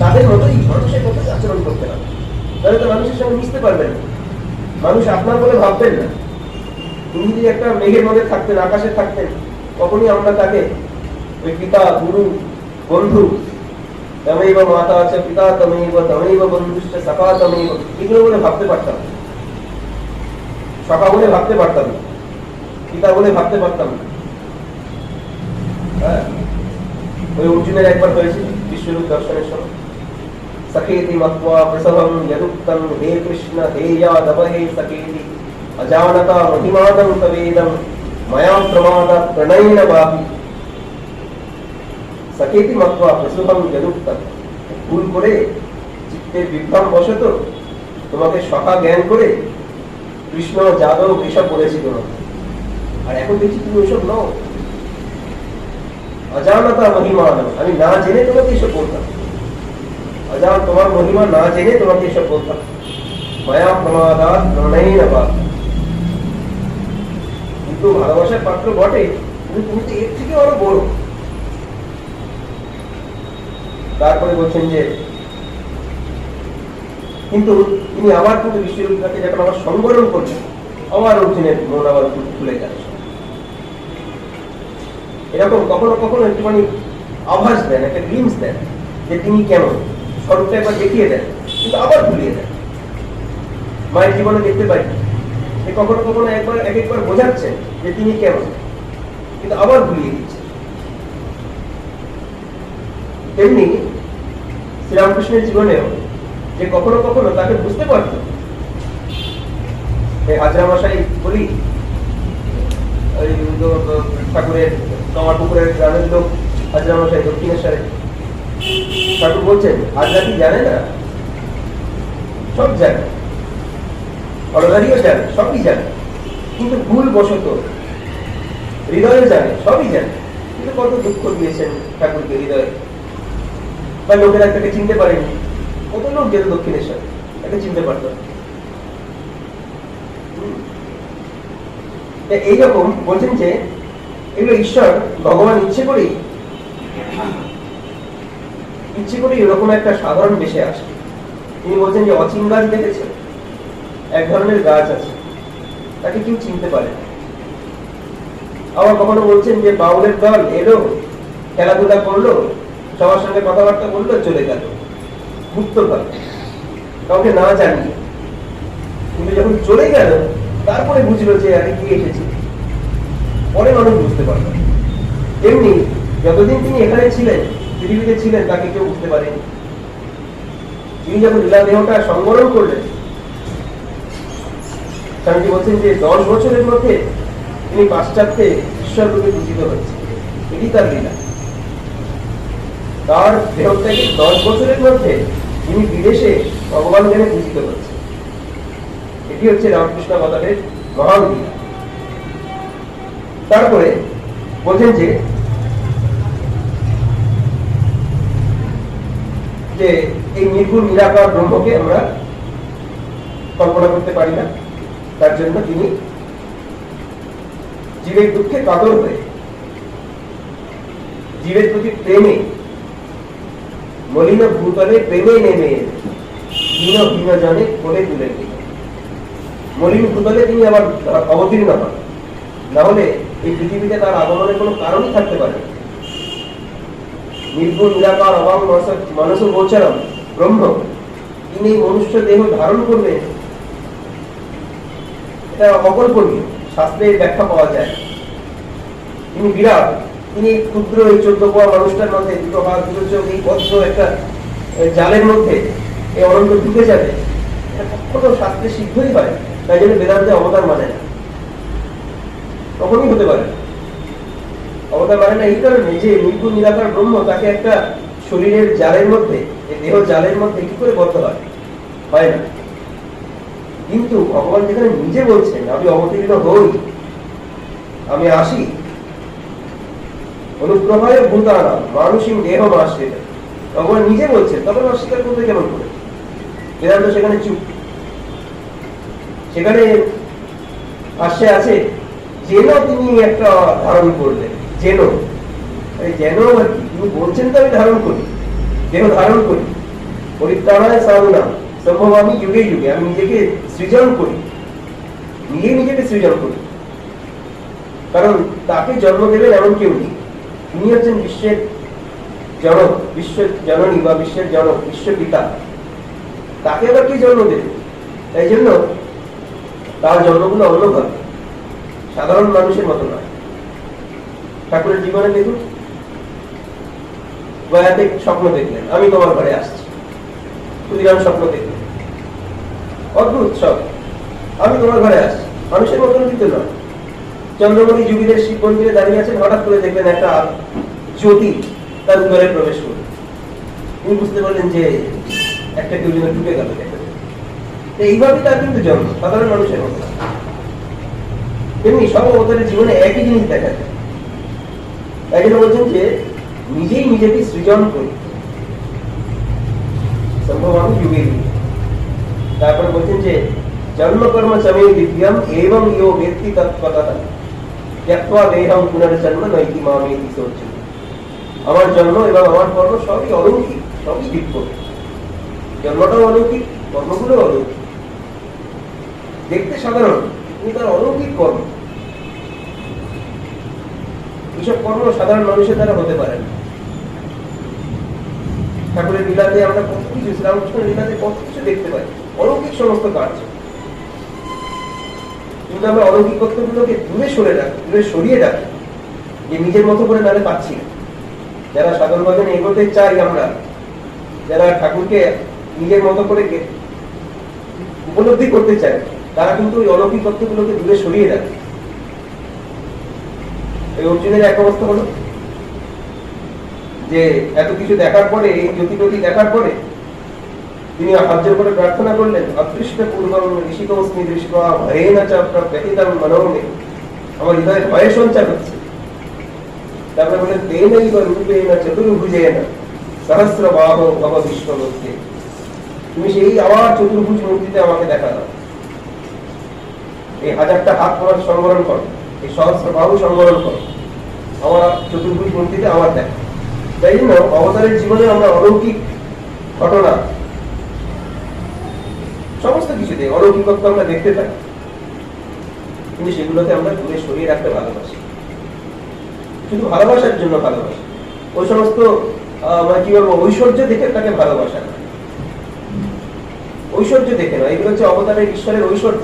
তাদের মতোই মানুষের মতোই আচরণ করতে হবে, তাহলে তো মানুষের সঙ্গে মিশতে পারবেন না, মানুষ আপনার বলে ভাববেন না। তিনি যদি একটা মেঘের মধ্যে থাকতেন, আকাশে থাকতেন, কখনই আমরা তাকে ওই পিতা, গুরু, বন্ধু, তমেইব মাতা আছে, পিতা তমেইব, তমেইব বন্ধুশ্চ সখা তমেইব, এগুলো বলে ভাবতে পারতাম, সখা বলে ভাবতে পারতাম, পিতা বলে ভাবতে পারতাম না। ওই অর্জুনের একবার হয়েছিল বিশ্বরূপ দর্শনের সময়, সখেতি মত্বা প্রসভম যদুক্তম হে কৃষ্ণ হে যাদব হে সখেতি অজানতা মহিমাদং তবেদং ময়া প্রমাদ প্রণয়ন বাপি। সখেতি মত্বা প্রসভম যদুক্তম, ভুল করে চিত্তের বিভ্রম বশত তোমাকে সখা জ্ঞান করে কৃষ্ণ যাদব এসব বলেছিল, আর এখন দেখছি তুমি ওইসব নও। অজানতা মহিমা, আমি না জেনে তোমাকে এসব বলতাম, অজান তোমার মহিমা না জেনে তোমাকে এসব বলতাম। মায়া প্রমাদাত প্রণয়ন বাপি, কিন্তু ভালোবাসার পাত্র বটে, কিন্তু তুমি তো এর থেকে আরো বড়। তারপরে বলছেন যে কিন্তু তিনি আবার কিন্তু বিশ্বরূপটাকে যখন আবার সংবরণ করছেন, আবার অর্জুনের মন আবার খুলে যাচ্ছে। এরকম কখনো কখনো একটুখানি আভাস দেন, একটা গ্লিমস দেন যে তিনি কেমন, স্বরূপটা একবার দেখিয়ে দেন, কিন্তু আবার ভুলিয়ে দেন। মায়ের জীবনে দেখতে পাই যে কখনো কখনো একবার একবার বোঝাচ্ছেন যে তিনি কেমন, কিন্তু আবার ভুলিয়ে দিচ্ছেন। তেমনি শ্রীরামকৃষ্ণের জীবনেও যে কখনো কখনো তাকে বুঝতে পারত। হাজরা মশাই বলি, ঠাকুরের কামারপুকুরের গ্রামের লোক হাজরা মশাই দক্ষিণেশ্বরে, ঠাকুর বলছেন হাজরা কি জানে না? সব জানে, অরদারিও জানে, সবই জানে, কিন্তু ভুল বশত হৃদয়ে জানে, সবই জানে, কিন্তু কত দুঃখ দিয়েছেন ঠাকুরকে হৃদয়ে, বা লোকেরা তাকে চিনতে পারেনি। কত লোক যেত দক্ষিণেশ্বর, তাকে চিনতে পারত। এইরকম বলছেন যে এগুলো ঈশ্বর ভগবান ইচ্ছে করেই এরকম একটা সাধারণ বেশে আসে। তিনি বলছেন যে অচিন গাছ দেখেছে, এক ধরনের গাছ আছে, তাকে কেউ চিনতে পারে না। আবার কখনো বলছেন যে বাউলের দল এলো, খেলাধুলা করলো, সবার সঙ্গে কথাবার্তা বললো, চলে গেল মুক্তভাবে, কাউকে না জানিয়ে। কিন্তু যখন চলে গেল তারপরে বুঝলো যে আরে কি এসেছে, পরে মানুষ বুঝতে পারলো। তেমনি যতদিন তিনি এখানে ছিলেন, পৃথিবীতে ছিলেন, তাকে কেউ বুঝতে পারেনি। তিনি যখন লীলা দেহটা সংবরণ করলেন, স্বামীজি বলছেন যে 10 বছরের মধ্যে তিনি পাশ্চাত্যে ঈশ্বর রূপে পূজিত হচ্ছে। এটি তার লীলা। তার দেহত্যাগে 10 বছরের মধ্যে তিনি বিদেশে ভগবান জ্ঞানে পূজিত হচ্ছে। এটি হচ্ছে রামকৃষ্ণ অবতারের মহান লীলা। তারপরে বলছেন যে এই নির্গুণ নিরাকার ব্রহ্মকে আমরা কল্পনা করতে পারি না। তার জন্য তিনি জীবের দুঃখে কাতর হয়ে, জীবের প্রতি প্রেমে, মলিন ভূতলে প্রেমে নেমে হীন হীন জনে কোলে তুলে দিল। মলিন ভূতলে তিনি আবার অবতীর্ণ হন, না হলে এই পৃথিবীতে তার আগমনের কোনো কারণই থাকতে পারে না। নির্গুণ নিরাকার অবাং মানস গোচরম ব্রহ্ম, তিনি মনুষ্য দেহ ধারণ করবেন, এটা অকল্পনীয়। শাস্ত্রের ব্যাখ্যা পাওয়া যায়। তিনি বিরাট, তিনি ক্ষুদ্র এই 14 কোয়া মানুষটার মধ্যে, দুটো হাত দুটো চোখ, এই বদ্ধ একটা জালের মধ্যে এই অনন্ত ঢুকে যাবে, এটা কখনো শাস্ত্রে সিদ্ধই হয়। তাই জন্য বেদান্তে অবতার মানে না, তখনই হতে পারে অবতার মানে না। এই কারণে যে নির্গুণ নিরাকার ব্রহ্ম, তাকে একটা শরীরের জালের মধ্যে, দেহ জালের মধ্যে কি করে বদ্ধ হয় না। কিন্তু ভগবান যেখানে নিজে বলছেন আমি অবতীর্ণ হই, আমি আসি, অনুগ্রহায় ভূতানাম মানুষিক দেহ আশ্রিত, ভগবান নিজে বলছেন, তখন অস্বীকার করতে কেমন করে? বেদান্ত সেখানে চুপ। সেখানে ভাষ্যে আছে যেন তিনি একটা ধারণ করলেন, যেন আর কি, তিনি বলছেন তো আমি ধারণ করি, দেহ ধারণ করি, পরিত্রাণায় সাধুনাম সম্ভব আমি যুগে যুগে, আমি নিজেকে সৃজন করি, নিজেকে সৃজন করি। কারণ তাকে জন্ম দেবেন এমন কেউ নেই। তিনি হচ্ছেন বিশ্বের জনক, বিশ্ব জননী বা বিশ্বের জনক, বিশ্ব পিতা। তাকে আবার কি জন্ম দেবে? তাই জন্য তার জন্মগুলো অন্যভাবে, সাধারণ মানুষের মতো নয়। ঠাকুরের জীবনে দেখুন, গয়াতে স্বপ্ন দেখলেন আমি তোমার ঘরে আসছি, ক্ষুদিরাম স্বপ্ন দেখলেন, অদ্ভুত সব, আমি তোমার ঘরে আসছি, মানুষের মতন কিন্তু নয়। চন্দ্রমণি যুগীদের শিব মন্দিরে দাঁড়িয়ে আছেন, হঠাৎ করে দেখলেন একটা জ্যোতি তার উদরে প্রবেশ করে। তিনি বুঝতে পারলেন যে একটা কেউ যেন ঢুকে গেল। এইভাবেই তার কিন্তু জন্ম, সাধারণ মানুষের মতো। তেমনি সব অবতারের জীবনে একই জিনিস দেখা যায়। তাই জন্য বলছেন যে নিজেই নিজেকে সৃজন করি, সম্ভব আমি যুগে যুগে। তারপরে বলছেন যে জন্মকর্ম চমে দিব্যম এবং ইয়ো ব্যক্তি তৎপতঃ ত্যক্ত্বা দেহং পুনর্জন্ম নৈতি মামেতি সোচ্যতে। আমার জন্ম এবং আমার কর্ম সবই অলৌকিক, সবই দিব্য। জন্মটাও অলৌকিক, কর্মগুলো অলৌকিক। দেখতে সাধারণ, কিন্তু তার অলৌকিক কর্ম। এইসব কর্ম সাধারণ মানুষের দ্বারা হতে পারে না। ঠাকুরের লীলাতে আমরা কত কিছু, শ্রীরামকৃষ্ণের লীলাতে কত কিছু দেখতে পাই, অলৌকিক সমস্ত কার্য। কিন্তু আমরা অলৌকিকত্বগুলোকে দূরে সরিয়ে রাখি, যে নিজের মতো করে নালে পাচ্ছি না। যারা সাধন ভজনে এগোতে চাই আমরা, যারা ঠাকুরকে নিজের মতো করে উপলব্ধি করতে চাই, তারা কিন্তু ওই অলৌকিকত্বগুলোকে দূরে সরিয়ে রাখে। এই অর্জুনের এক অবস্থা হলো যে এত কিছু দেখার পরে, এই জ্যোতি দেখার পরে তিনি হাত করে প্রার্থনা করলেন, অদৃষ্ট পূর্বং ঋষিকমস্মি দৃষ্ট্বা ভয়েন চ প্রব্যথিতং মনোমে, আমার হৃদয়ে ভয় সঞ্চার হচ্ছে। তারপরে বললেন তেনৈব রূপেণ চতুর্ভুজেন সহস্রবাহ ভব বিশ্বমধ্যে, তুমি সেই আবার চতুর্ভুজ মূর্তিতে আমাকে দেখা দাও। এই 1000টা হাত তোমার সংবরণ করো, এই সহস্রবাহু সংবরণ করো, আমার চতুর্ভুজ মূর্তিতে আমার দেখা। তাই জন্য অবতারের জীবনে আমরা অলৌকিক ঘটনা, সমস্ত কিছুতে অলৌকিকত্ব আমরা দেখতে পাই। কিন্তু সেগুলোকে আমরা দূরে সরিয়ে রাখতে ভালোবাসি, শুধু ভালোবাসার জন্য ভালোবাসি। ওই সমস্ত কি বলবো, ঐশ্বর্য দেখে তাকে ভালোবাসা না, ঐশ্বর্য দেখে না। এগুলো হচ্ছে অবতারের ঈশ্বরের ঐশ্বর্য।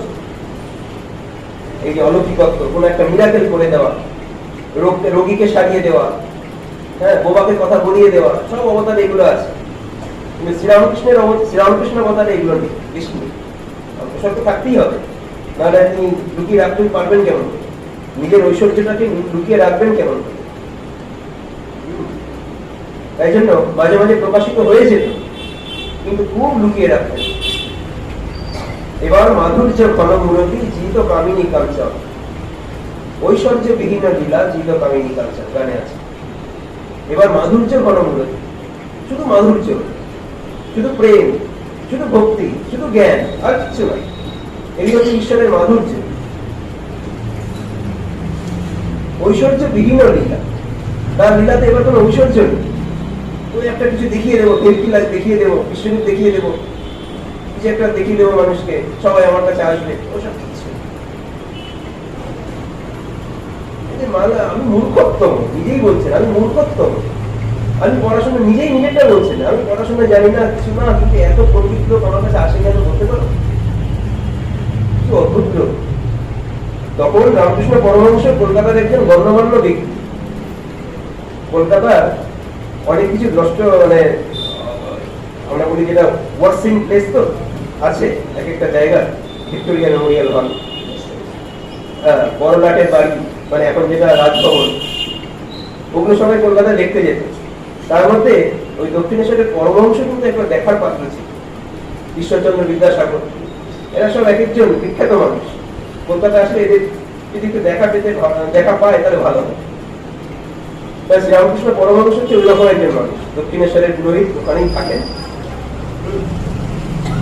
এই যে অলৌকিকত্ব, কোন একটা মিরাকেল করে দেওয়া, রোগীকে সারিয়ে দেওয়া, হ্যাঁ, বোবাকে কথা বলিয়ে দেওয়া, সব অবতারে এগুলো আছে। কিন্তু শ্রীরামকৃষ্ণের অবতারে এগুলো নেই, বেশি নেই। ঐশ্বর্য থাকতেই হবে, নাহলে আপনি লুকিয়ে রাখতে পারবেন কেমন? নিজের ঐশ্বর্যটাকে লুকিয়ে রাখবেন কেমন? তাই জন্য মাঝে মাঝে প্রকাশিত হয়ে যেত, কিন্তু খুব লুকিয়ে রাখতেন। এবার মাধুর্য ঘনমূরতি জিত কামিনী কাঞ্চন, ঐশ্বর্য বিহীন লীলা জিত কামিনী কাঞ্চন গানে আছে। এবার মাধুর্য ঘনমূরতি, শুধু মাধুর্য, শুধু প্রেম, শুধু ভক্তি, শুধু জ্ঞান, আর কিছু নয়। এই হচ্ছে ঈশ্বরের মাধুর্য। ঐশ্বর্য বিহীন লীলা, তার লীলাতে এবার কোনো ঐশ্বর্য নেই। ওই একটা কিছু দেখিয়ে দেবো, দেখিয়ে দেবো, বিশ্বরূপ দেখিয়ে দেবো, কিছু একটা দেখিয়ে দেবো মানুষকে, সবাই আমার কাছে আসবে, ওসব কিছু। আমি মূর্খত্তম, নিজেই বলছেন আমি মূর্খত্তম। আমি পড়াশোনা নিজেই নিজেরটা বলছেন, আমি পড়াশোনা জানি না, কিছু না, কিন্তু এত পণ্ডিত লোক আমার কাছে আসে কেন বলতে পারো? কি অদ্ভুত লোক। তখন রামকৃষ্ণ পরমহংস কলকাতার একজন গণ্যমান্য ব্যক্তি। কলকাতার অনেক কিছু দ্রষ্ট, মানে আমরা বলি যেটা ওয়াচিং প্লেস তো আছে, এক একটা জায়গা, ভিক্টোরিয়া মেমোরিয়াল হল, বড়লাটের বাড়ি, মানে এখন যেটা রাজভবন, ওগুলো সবাই কলকাতায় দেখতে যেত। তার মধ্যে ওই দক্ষিণেশ্বরের পরমহংস কিন্তু একবার দেখার পাত্র ছিল, ঈশ্বরচন্দ্র বিদ্যাসাগর। এরা সব এক একজন বিখ্যাত মানুষ। কলকাতা আসলে এদের যদি একটু দেখা পায় তাহলে ভালো হয়। তাই শ্রীরামকৃষ্ণ পরমহংস হচ্ছে ওই রকম একজন মানুষ, দক্ষিণেশ্বরের পুরোহিত, ওখানেই থাকেন।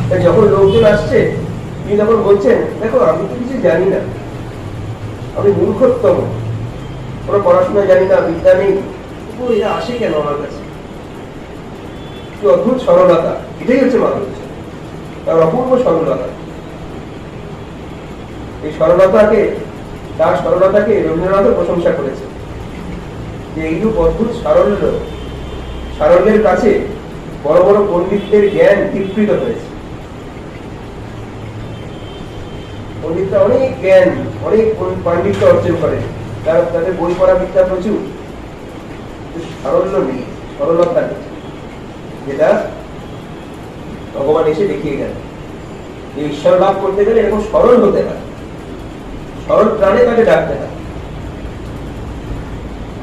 তাই যখন লোকজন আসছে, তিনি তখন বলছেন, দেখো আমি তো কিছু জানি না, আমি মূর্খোত্তম, কোনো পড়াশোনা জানি না, বিদ্যা নেই, তবু এরা আসে কেন আমার কাছে? কি অদ্ভুত সরলতা, এটাই হচ্ছে মানুষ, তার অপূর্ব সরলতা। এই সরলতাকে, তার সরলতাকে রবীন্দ্রনাথও প্রশংসা করেছে, যে এইরূপ অদ্ভুত সারল্যের কাছে বড় বড় পণ্ডিতদের জ্ঞান বিকৃত হয়েছে। পণ্ডিতরা অনেক জ্ঞান, অনেক পাণ্ডিত্য অর্জন করে, তাদের বই পড়া বিদ্যা প্রচুর, সারল্য নেই, সরলতা নেই, যেটা ভগবান এসে দেখিয়ে গেল। ঈশ্বর লাভ করতে গেলে এরকম সরল হতে হয়, সরল প্রাণে তাকে ডাকতে হয়।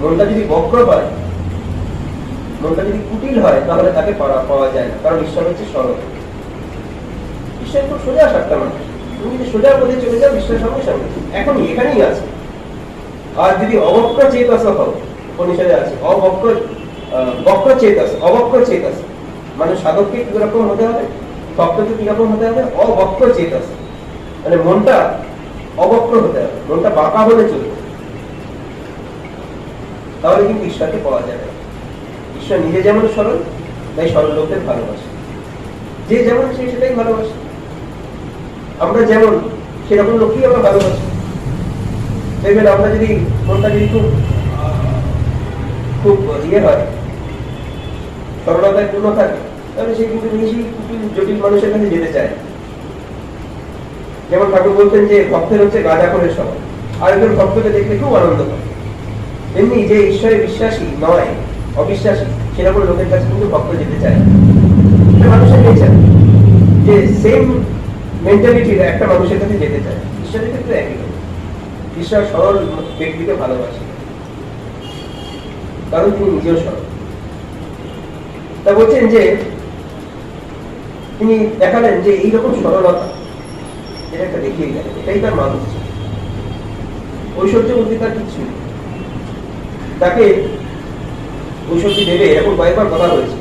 মনটা যদি বক্র হয়, মনটা যদি কুটিল হয়, তাহলে তাকে পাওয়া যায় না, কারণ ঈশ্বর হচ্ছে সরল। ঈশ্বর খুব সোজা সাতটা মানুষ, তুমি যদি সোজা পথে চলে যাও, ঈশ্বরের সঙ্গে সঙ্গে এখন এখানেই আছে। আর যদি অবক্র চেতস হও, উপনিষদে আছে বক্র চেতস, অবক্র চেতস, মানে সাধককে কিরকম হতে হবে, ভক্তকে কিরকম হতে হবে, অবক্র চেতস, মানে মনটা অবক্র হতে হবে, মনটা বাঁকা হলে চলবে, তাহলে কিন্তু ঈশ্বরকে পাওয়া যাবে। ঈশ্বর নিজে যেমন সরল, তাই সরল লোকদের ভালোবাসে, যে যেমন সে সেটাই ভালোবাসে। আমরা যেমন সেরকম লোকই আমরা ভালোবাসি। দেখবেন আমরা যদি মনটা যদি খুব ইয়ে হয়, সরলতায় পূর্ণ থাকে, তাহলে সে কিন্তু নিজেই জটিল মানুষের কাছে যেতে চায়। যেমন ঠাকুর বলতেন যে ভক্তের হচ্ছে গাঁজাখোরের স্বভাব, আরেকজন ভক্তকে দেখলে খুব আনন্দ পায়। তেমনি যে ঈশ্বরে বিশ্বাসী নয়, অবিশ্বাসী, সেরকম লোকের কাছে কিন্তু ভক্ত যেতে চায়। মানুষের নেচার যে সেম মেন্টালিটির একটা মানুষের কাছে যেতে চায়। ঈশ্বরের ক্ষেত্রে একই রকম, ঈশ্বর সরল ব্যক্তিকে ভালোবাসে, কারণ তিনি নিজেও সরল। তা বলছেন যে তিনি দেখালেন যে এইরকম সরলতা, এটা একটা দেখিয়ে গেলেন, এটাই তার মানুষ। ঐশ্বর্য বলতে তার কিছু নেই, তাকে ঐশ্বর্য দেবে এরকম কয়েকবার কথা হয়েছে।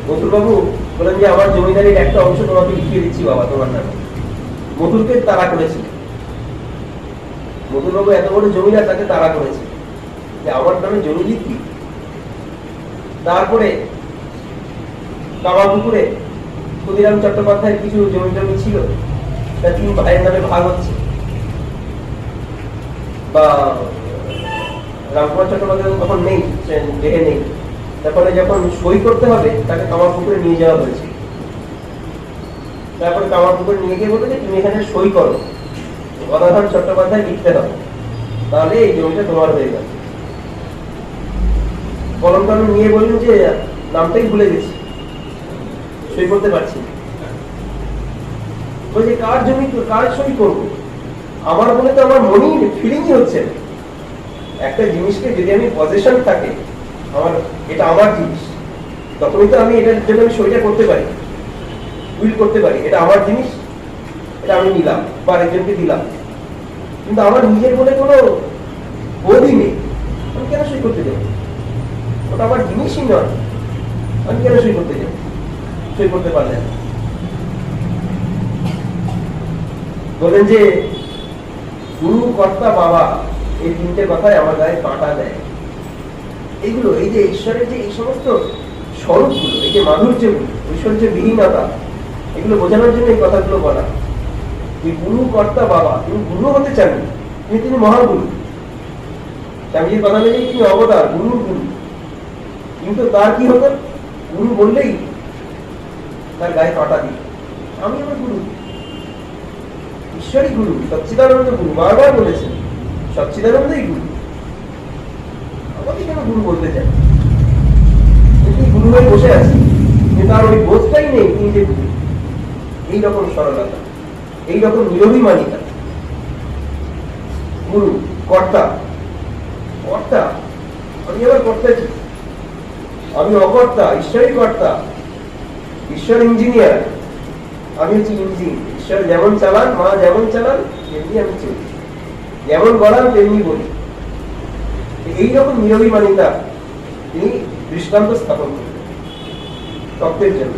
মথুরবাবু বলেন যে আমার জমিদারির একটা অংশ তোমাকে লিখিয়ে দিচ্ছি বাবা, তোমার নামে। মথুরকে তাড়া করেছিল, মথুরবাবু এত বড় জমিদার, তাকে তাড়া করেছে যে আমার নামে জমি লিখবি। তারপরে কামারপুকুরে ক্ষুদিরাম চট্টোপাধ্যায়ের কিছু জমি টমি ছিল, তা 3 ভাইয়ের নামে ভাগ হচ্ছে, বা রামকুমার চট্টোপাধ্যায় তখন নেই, দেহে নেই, তারপরে যখন সই করতে হবে তাকে কামারপুকুরে নিয়ে যাওয়া হয়েছে। তারপরে কামারপুকুরে নিয়ে গিয়ে বলতে যে তুমি এখানে সই করো, গদাধর চট্টোপাধ্যায় লিখতে হবে, তাহলে এই জমিটা তোমার হয়ে গেছে। কলম কলম নিয়ে বললেন যে নামটাই ভুলে গেছি, সই করতে পারছি না। বলছে কার জমি, কার সই করবো? আমার বলে তো আমার মনেই ফিলিংই হচ্ছে না। একটা জিনিসকে যদি আমি পজেশন থাকে, আমার এটা আমার জিনিস, তখনই তো আমি এটার জন্য আমি সইটা করতে পারি, উইল করতে পারি, এটা আমার জিনিস, এটা আমি নিলাম বা আরেকজনকে দিলাম। কিন্তু আমার নিজের বলে কোনো বোধই নেই, আমি কেন সই করতে যাবো? ওটা আমার জিনিসই নয়, আমি কেন সই করতে যাবো? সই করতে পারলেন। বলেন যে গুরু, কর্তা, বাবা, এই তিনটে কথাই আমার গায়ে কাঁটা দেয়। এইগুলো, এই যে ঈশ্বরের যে এই সমস্ত স্বরূপগুলো, এই যে মাধুর্যগুলো, ঐশ্বর্য বিহীনতা, এগুলো বোঝানোর জন্য এই কথাগুলো বলা। যে গুরু, কর্তা, বাবা, তিনি গুরু হতে চান, তিনি মহাগুরু। স্বামীজির কথা অনুযায়ী তিনি অবতার, গুরু গুরু। কিন্তু তার কি হতো? গুরু বললেই তার গায়ে কাঁটা দিত। আমি আমার গুরু, ঈশ্বরই গুরু, সচ্চিদানন্দ গুরু, বারবার বলেছেন সচ্চিদানন্দই গুরু। আমাকে কেন গুরু বলতে চান? তিনি গুরু হয়ে বসে আছে, কিন্তু তার ওই বোধটাই নেই তিনি যে গুরু। এইরকম সরলতা, এইরকম নিরভিমানিতা। গুরু, কর্তা, কর্তা, আমি আবার কর্তা কি? আমি অকর্তা, ঈশ্বরই কর্তা। ঈশ্বর ইঞ্জিনিয়ার, আমি হচ্ছি ইঞ্জিন। ঈশ্বর যেমন চালান, মা যেমন চালান, তেমনি আমি চলি, যেমন বলান তেমনি বলি। এইরকম নিরভিমানিতা তিনি দৃষ্টান্ত স্থাপন করলেন তত্ত্বের জন্য,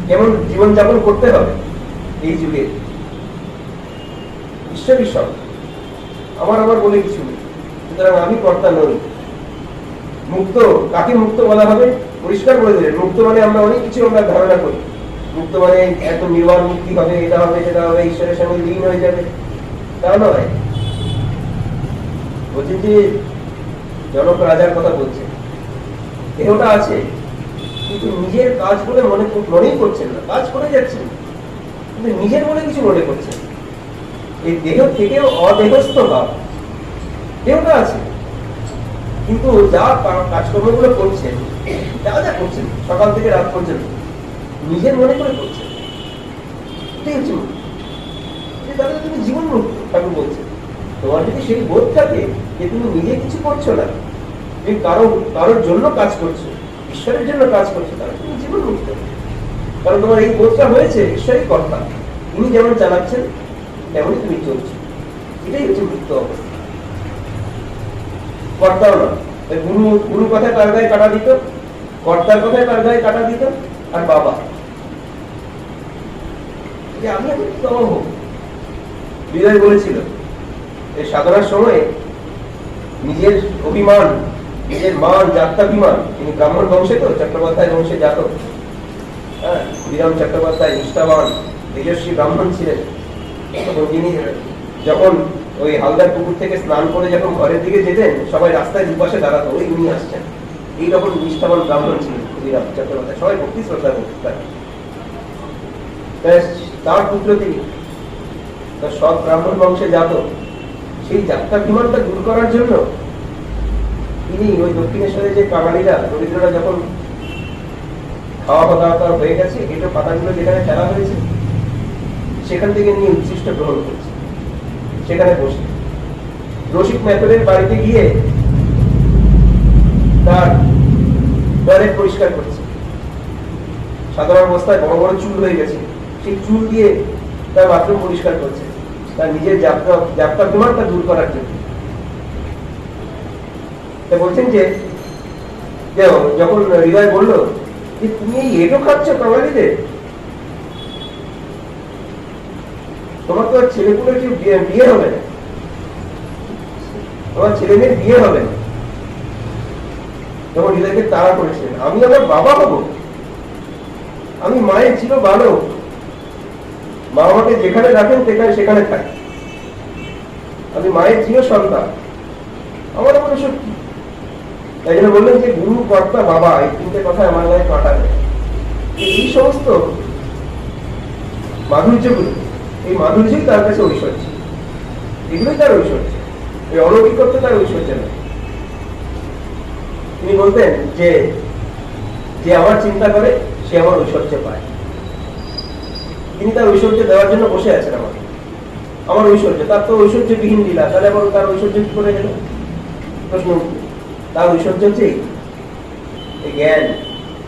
কেমন জীবনযাপন করতে হবে এই যুগে। ঈশ্বরই সব, আমার বলে কিছু নেই, সুতরাং আমি কর্তা নই। মুক্ত, কাকে মুক্ত বলা হবে? পরিষ্কার বলে দিলেন, মুক্ত মানে আমরা অনেক কিছু আমরা ধারণা করি। মুক্ত মানে এত নির্বাণ মুক্তি হবে, এটা হবে, সেটা হবে, ঈশ্বরের সঙ্গে লীন হয়ে যাবে, তা নয়। বলছেন যে জনক রাজার কথা বলছেন, দেহটা আছে কিন্তু নিজের কাজ বলে মনেই করছেন না, কাজ করে যাচ্ছেন কিন্তু নিজের বলে কিছু মনে করছেন। এই দেহ থেকেও অদেহস্থ ভাব, দেহটা আছে কিন্তু যা কাজকর্মগুলো করছেন, যা যা করছেন সকাল থেকে রাত পর্যন্ত নিজের মনে করে করছেন, এটাই হচ্ছে মুক্তি। তাহলে তুমি জীবন মুক্ত, ঠাকুর বলছেন। তোমার যদি সেই বোধ থাকে যে তুমি নিজে কিছু করছো না, তুমি কারোর জন্য কাজ করছো, ঈশ্বরের জন্য কাজ করছো, তাহলে তুমি জীবন মুক্ত। কারণ তোমার এই বোধটা হয়েছে ঈশ্বরই কর্তা, তিনি যেমন চালাচ্ছেন তেমনই তুমি চলছো, এটাই হচ্ছে মুক্ত অবস্থা। কর্তাও না, গুরু কথায় তার গায়ে কাটা দিত, কর্তার কথায় তার গায়ে কাটা দিত, আর বাবা আমি এখন কি বাবা হোক। বিজয় বলেছিল এই সাধনার সময় নিজের অভিমান, নিজের মান, জাত্যাভিমান, তিনি ব্রাহ্মণ বংশে তো, চট্টোপাধ্যায় বংশে জাত, হ্যাঁ, বিরাম চট্টোপাধ্যায় নিষ্ঠাবান তেজস্বী ব্রাহ্মণ ছিলেন। তিনি যখন ওই হালদার পুকুর থেকে স্নান করে যখন ঘরের দিকে যেতেন, সবাই রাস্তায় দুপাশে দাঁড়াতো, ওই উনি আসছেন। এইরকম নিষ্ঠাবান ব্রাহ্মণ ছিলেন বিরাম চট্টোপাধ্যায়, সবাই ভক্তি শ্রদ্ধা করতেন। তার পুত্র তিনি, তার সব ব্রাহ্মণ বংশে জাত। সেই যাত্রাভিমানটা দূর করার জন্য তিনি ওই দক্ষিণেশ্বরে যে কাঙালিরা, দরিদ্ররা যখন খাওয়া দাওয়া হয়ে গেছে, এটো পাতাগুলো যেখানে ফেলা হয়েছে সেখান থেকে নিয়ে উচ্ছিষ্ট গ্রহণ করছে, সেখানে বসে রসিক মেথরের বাড়িতে গিয়ে তার টয়লেট পরিষ্কার করছে। সাধারণ অবস্থায় বড় বড় চুল হয়ে গেছে, সেই চুল দিয়ে তার বাথরুম পরিষ্কার করছে, তার নিজের যাত্রাভিমানটা দূর করার জন্য। বলছেন যে যখন হৃদয় বলল যে তুমি এই এটো খাচ্ছ কাঙালিদের, তোমার তো ছেলে পুলে কেউ বিয়ে হবে না, তোমার ছেলে মেয়ের বিয়ে হবে না। তখন হৃদয়কে তাড়া করেছিলেন, আমি আমার বাবা হবো, আমি মায়ের ছিল বালক, মা আমাকে যেখানে রাখেন সেখানে থাকি, আমি মায়ের প্রিয় সন্তান, আমার মনে সত্যি। তাই জন্য বললেন যে গুরু কর্তা বাবা, এই তিনটে কথা আমার গায়ে কাটা দেয়। এই সমস্ত মাধুর্যগুলো, এই মাধুর্যই তার কাছে ঐশ্বর্য, এগুলোই তার ঐশ্বর্য, এই অলৌকিকত্ব তার ঐশ্বর্য নয়। তিনি বলতেন যে যে আমার চিন্তা করে সে আমার ঐশ্বর্য পায়। তিনি তার ঐশ্বর্য দেওয়ার জন্য বসে আছেন। আমার ঐশ্বর্য, তার তো ঐশ্বর্যবিহীন লীলা, তাহলে আবার তার ঐশ্বর্য কি করে গেল? প্রশ্ন। তার ঐশ্বর্য হচ্ছে এই জ্ঞান,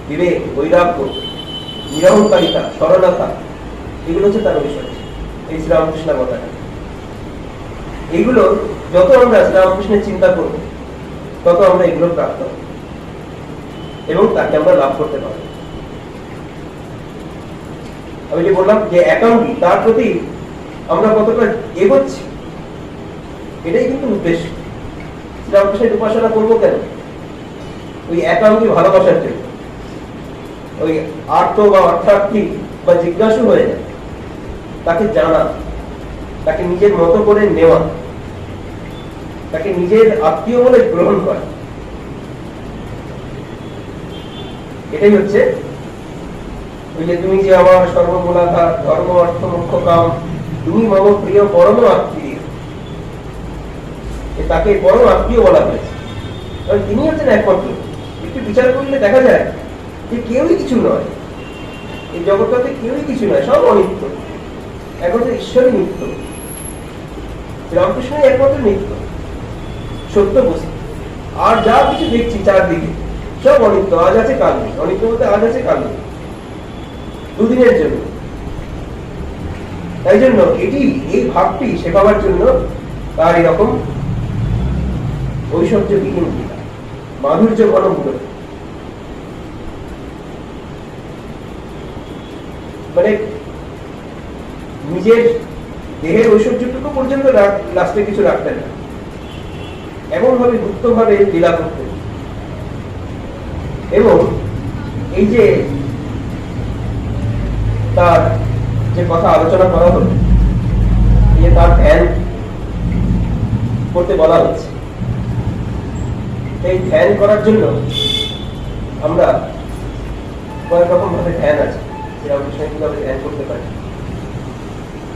বিবেক, বৈরাগ্য, নিরহংকারিতা, সরলতা, এগুলো হচ্ছে তার ঐশ্বর্য। এই শ্রীরামকৃষ্ণ কথাটা, এইগুলো যত আমরা শ্রীরামকৃষ্ণের চিন্তা করব তত আমরা এগুলো প্রাপ্ত হব এবং তাকে আমরা লাভ করতে পারব। আমি যে বললাম যে একাঙ্গী, তার প্রতি আমরা কতটা এগোচ্ছি, এটাই কিন্তু উদ্দেশ্য। শ্রীরামকৃষ্ণের উপাসনা করবো কেন? ওই একাঙ্গী ভালোবাসার জন্য। ওই আর্ত বা অর্থার্থী বা জিজ্ঞাসু হয়ে যায়, তাকে জানা, তাকে নিজের মতো করে নেওয়া, তাকে নিজের আত্মীয় বলে গ্রহণ করা, এটাই হচ্ছে ওই যে তুমি যে আমার সর্বমূলাধার, ধর্ম অর্থ মুখ্য কাম, তুমি মম প্রিয় পরম আত্মীয়, তাকে পরম আত্মীয় বলা হয়েছে। তিনি হচ্ছেন একমাত্র। একটু বিচার করলে দেখা যায় যে কেউই কিছু নয়, এই জগৎটাতে কেউই কিছু নয়, সব অনিত্য। একমাত্র ঈশ্বরই নিত্য, রামকৃষ্ণই একমাত্র নিত্য, সত্য বস্তু। আর যা কিছু দেখছি চারদিকে সব অনিত্য, আজ আছে কাল নেই। অনিত্য বলতে আজ আছে কাল নেই, দুদিনের জন্য। তাই জন্য এটি, এই ভাবটি শেখাবার জন্য তার এরকম ঐশ্বর্যবিহীন গীতা, মাধুর্য ঘন মূলত, মানে নিজের দেহের ঐশ্বর্যটুকু পর্যন্ত লাস্টে কিছু রাখতেন না, এমন ভাবে গুপ্ত ভাবে লীলা করতেন। এবং এই যে তার যে কথা আলোচনা করা হলো, যে তার ধ্যান করতে বলা হচ্ছে, এই ধ্যান করার জন্য আমরা কয়েক রকম ভাবে ধ্যান আছে, শ্রীরামকৃষ্ণ কিভাবে ধ্যান করতে পারি।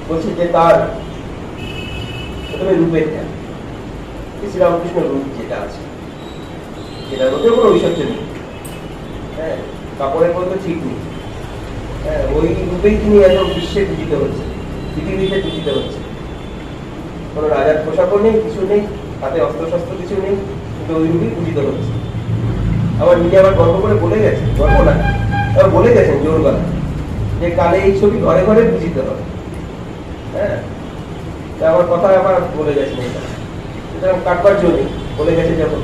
বলছি যে তার প্রথমে রূপের ধ্যান, শ্রীরামকৃষ্ণ রূপ যেটা আছে, যেটা রূপে কোনো ঐশ্বর্য নেই, হ্যাঁ, কাপড়ের মতো ঠিক নেই, হ্যাঁ, ওই রূপেই তিনি এত বিশ্বে পূজিত হচ্ছে, পৃথিবীতে পূজিত হচ্ছে। কোনো রাজার পোশাকও নেই, কিছু নেই, হাতে অস্ত্র শস্ত্র কিছু নেই, কিন্তু ওই রূপেই পূজিত হচ্ছে। আবার নিজে আবার গর্ব করে বলে গেছেন, গর্ব না, আবার বলে গেছেন জোর গলা, যে কালে এই ছবি ঘরে ঘরে পূজিত হবে। হ্যাঁ, আমার কথা আবার বলে গেছেন, এটা সুতরাং কাটবার জন্য বলে গেছে, যখন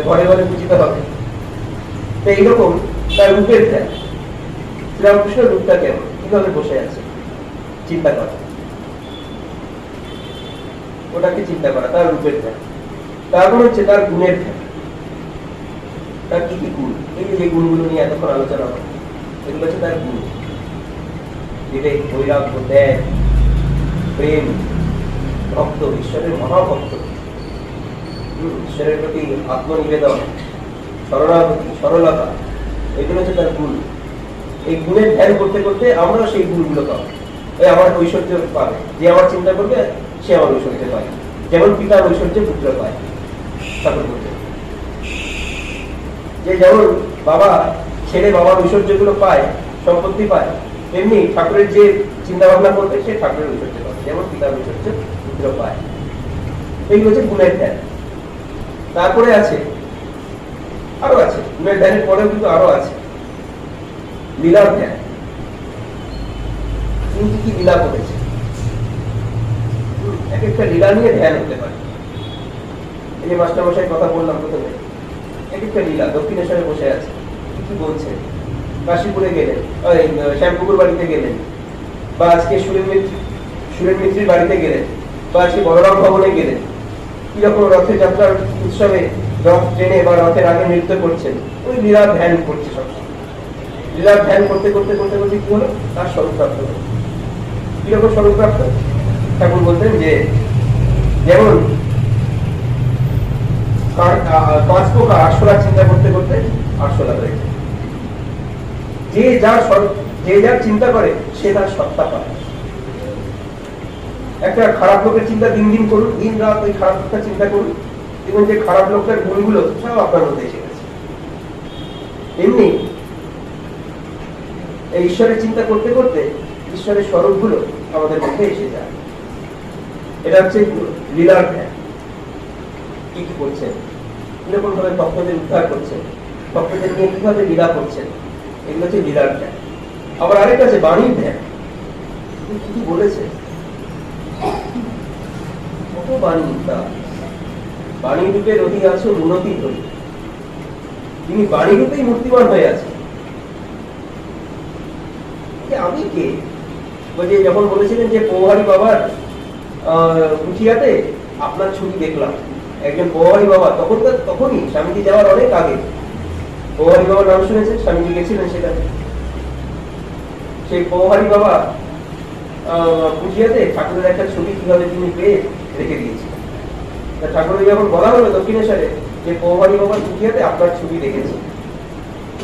ঘরে ঘরে পূজিত হবে। তো এইরকম তার রূপের ধ্যান, শ্রীরামকৃষ্ণের রূপটা কেমন, কিভাবে বসে আছে চিন্তা করা, ওটাকে চিন্তা করা তার রূপের ধ্যান। তারপর হচ্ছে তার গুণের ধ্যান, তার কি কি গুণ, এই যে গুণগুলো নিয়ে এতক্ষণ আলোচনা হয়, এগুলো হচ্ছে তার গুণ। বিবেক, বৈরাগ্য, ত্যাগ, প্রেম, ভক্ত, ঈশ্বরের মহাভক্ত, ঈশ্বরের প্রতি আত্মনিবেদন, শরণাগতি, সরলতা, এগুলো হচ্ছে তার গুণ। এই গুণের ধ্যান করতে করতে আমরা সেই গুণগুলো পাবো। এই আমার ঐশ্বর্য পাবে, যে আমার চিন্তা করবে সে আমার ঐশ্বর্য পায়, যেমন পিতার ঐশ্বর্য পুত্র পায়। ঠাকুর বলতে যে যেমন বাবা ছেলে বাবার ঐশ্বর্যগুলো পায়, সম্পত্তি পায়, তেমনি ঠাকুরের যে চিন্তা ভাবনা করবে সে ঠাকুরের ঐশ্বর্য পাবে, যেমন পিতার ঐশ্বর্য পুত্র পায়। এই হচ্ছে গুণের ধ্যান। তারপরে আছে, আরো আছে, গুণের ধ্যানের পরেও কিন্তু আরো আছে লীলার ধ্যান। তিনি কি কি লীলা করেছে, এক একটা লীলা নিয়ে ধ্যান হতে পারে। এই যে মাস্টারমশাই কথা বললাম প্রথমে, এক একটা লীলা, দক্ষিণেশ্বরে বসে আছে, কি বলছে, কাশীপুরে গেলেন, শ্যামপুকুর বাড়িতে গেলেন, বা আজকে সুরেন মিত্রির বাড়িতে গেলেন, বা আজকে বলরাম ভবনে গেলেন, কিরকম রথের যাত্রার উৎসবে রথ ট্রেনে বা রথের আগে নৃত্য করছেন, ওই লীলা ধ্যান করছে। সবসময় লীলা ধ্যান করতে করতে করতে করতে কি হলো, তার স্বরূপ প্রাপ্ত হলো। কিরকম স্বরূপ প্রাপ্ত? ঠাকুর বলতেন যে যেমন পাঁচ প্রকার আরশোলা চিন্তা করতে করতে আরশোলা হয়ে যায়। যে যার চিন্তা করে সে তার সত্তা পায়। একটা খারাপ লোকের চিন্তা দিন দিন করুন, দিন রাত ওই খারাপ লোকটা চিন্তা করুন, এবং যে খারাপ লোকটার গুণগুলো সব আপনার মধ্যে এসে গেছে। এমনি এই ঈশ্বরের চিন্তা করতে করতে ঈশ্বরের স্বরূপগুলো আমাদের মধ্যে এসে যায়। এটা হচ্ছে লীলার ধ্যান। কি কি করছেন, কিরকম ভাবে ভক্তদের উদ্ধার করছেন, ভক্তদের নিয়ে কিভাবে লীলা করছেন, এগুলো হচ্ছে লীলার ধ্যান। আবার আরেকটা আছে বাণীর ধ্যান। কি বলেছে, কত বাণী, বাণী রূপে রহি আছো উন্নতি ধরি। তিনি বাণী রূপেই মূর্তিমান হয়ে আছে। আমি কে, যে যখন বলেছিলেন যে পৌহারি বাবার কুঠিয়াতে আপনার ছবি দেখলাম, একজন পৌহারি বাবা, তখনই স্বামীজি যাওয়ার অনেক আগে। পৌহারি বাবার নাম শুনেছেন, স্বামীজি গেছিলেন সেখানে। সেই পৌহারি বাবা কুঠিয়াতে ঠাকুরের একটা ছবি কিভাবে তিনি পেয়ে রেখে দিয়েছিলেন। ঠাকুরের যখন বলা হলো দক্ষিণেশ্বরে যে পৌহারি বাবার কুঠিয়াতে আপনার ছবি দেখেছে,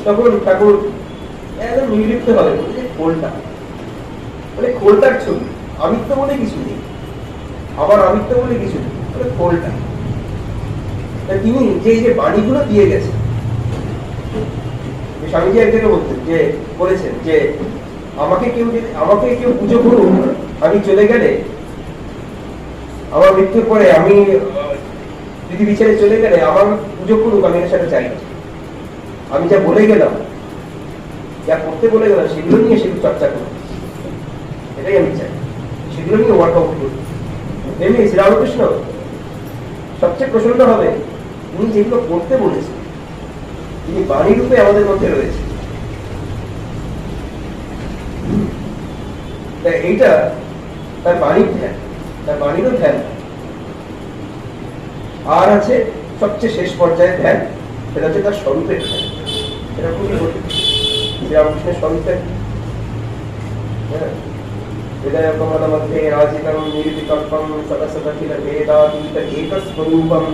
তখন ঠাকুর একদম নির্লিপ্ত হবে খোলটা, মানে খোলটার ছবি, আমিত্ব বলে কিছু নেই, আবার আমিত্ব বলে কিছু নেই, মানে খোলটা। তিনি যে বাণীগুলো দিয়ে গেছেন, স্বামীজি এক জায়গায় বলেছেন যে আমাকে কেউ পুজো করুক, আমি চলে গেলে, আমার মৃত্যুর পরে আমি পৃথিবী ছেড়ে চলে গেলে আমার পুজো করুক, আমি এর সাথে চাই না। আমি যা বলে গেলাম, যা করতে বলে গেলাম, সেগুলো নিয়ে সেগুলো চর্চা করুন, এটাই আমি চাই, সেগুলো নিয়ে ওয়ার্কআউট করুন। এমনি শ্রীরামকৃষ্ণ সবচেয়ে প্রসন্ন হবে তিনি যেগুলো করতে বলেছেন, তিনি বাণী রূপে আমাদের মধ্যে রয়েছে। এইটা তার বাণীর ধ্যান, তার বাণীরও ধ্যান। আর আছে সবচেয়ে শেষ পর্যায়ের ধ্যান, সেটা হচ্ছে তার স্বরূপের ধ্যান। সেটা খুবই কঠিন। শ্রীরামকৃষ্ণের স্বরূপের মধ্যে রাজিকম নির্বিকল্পম সদসদখিল বেদাতীত একস্বরূপম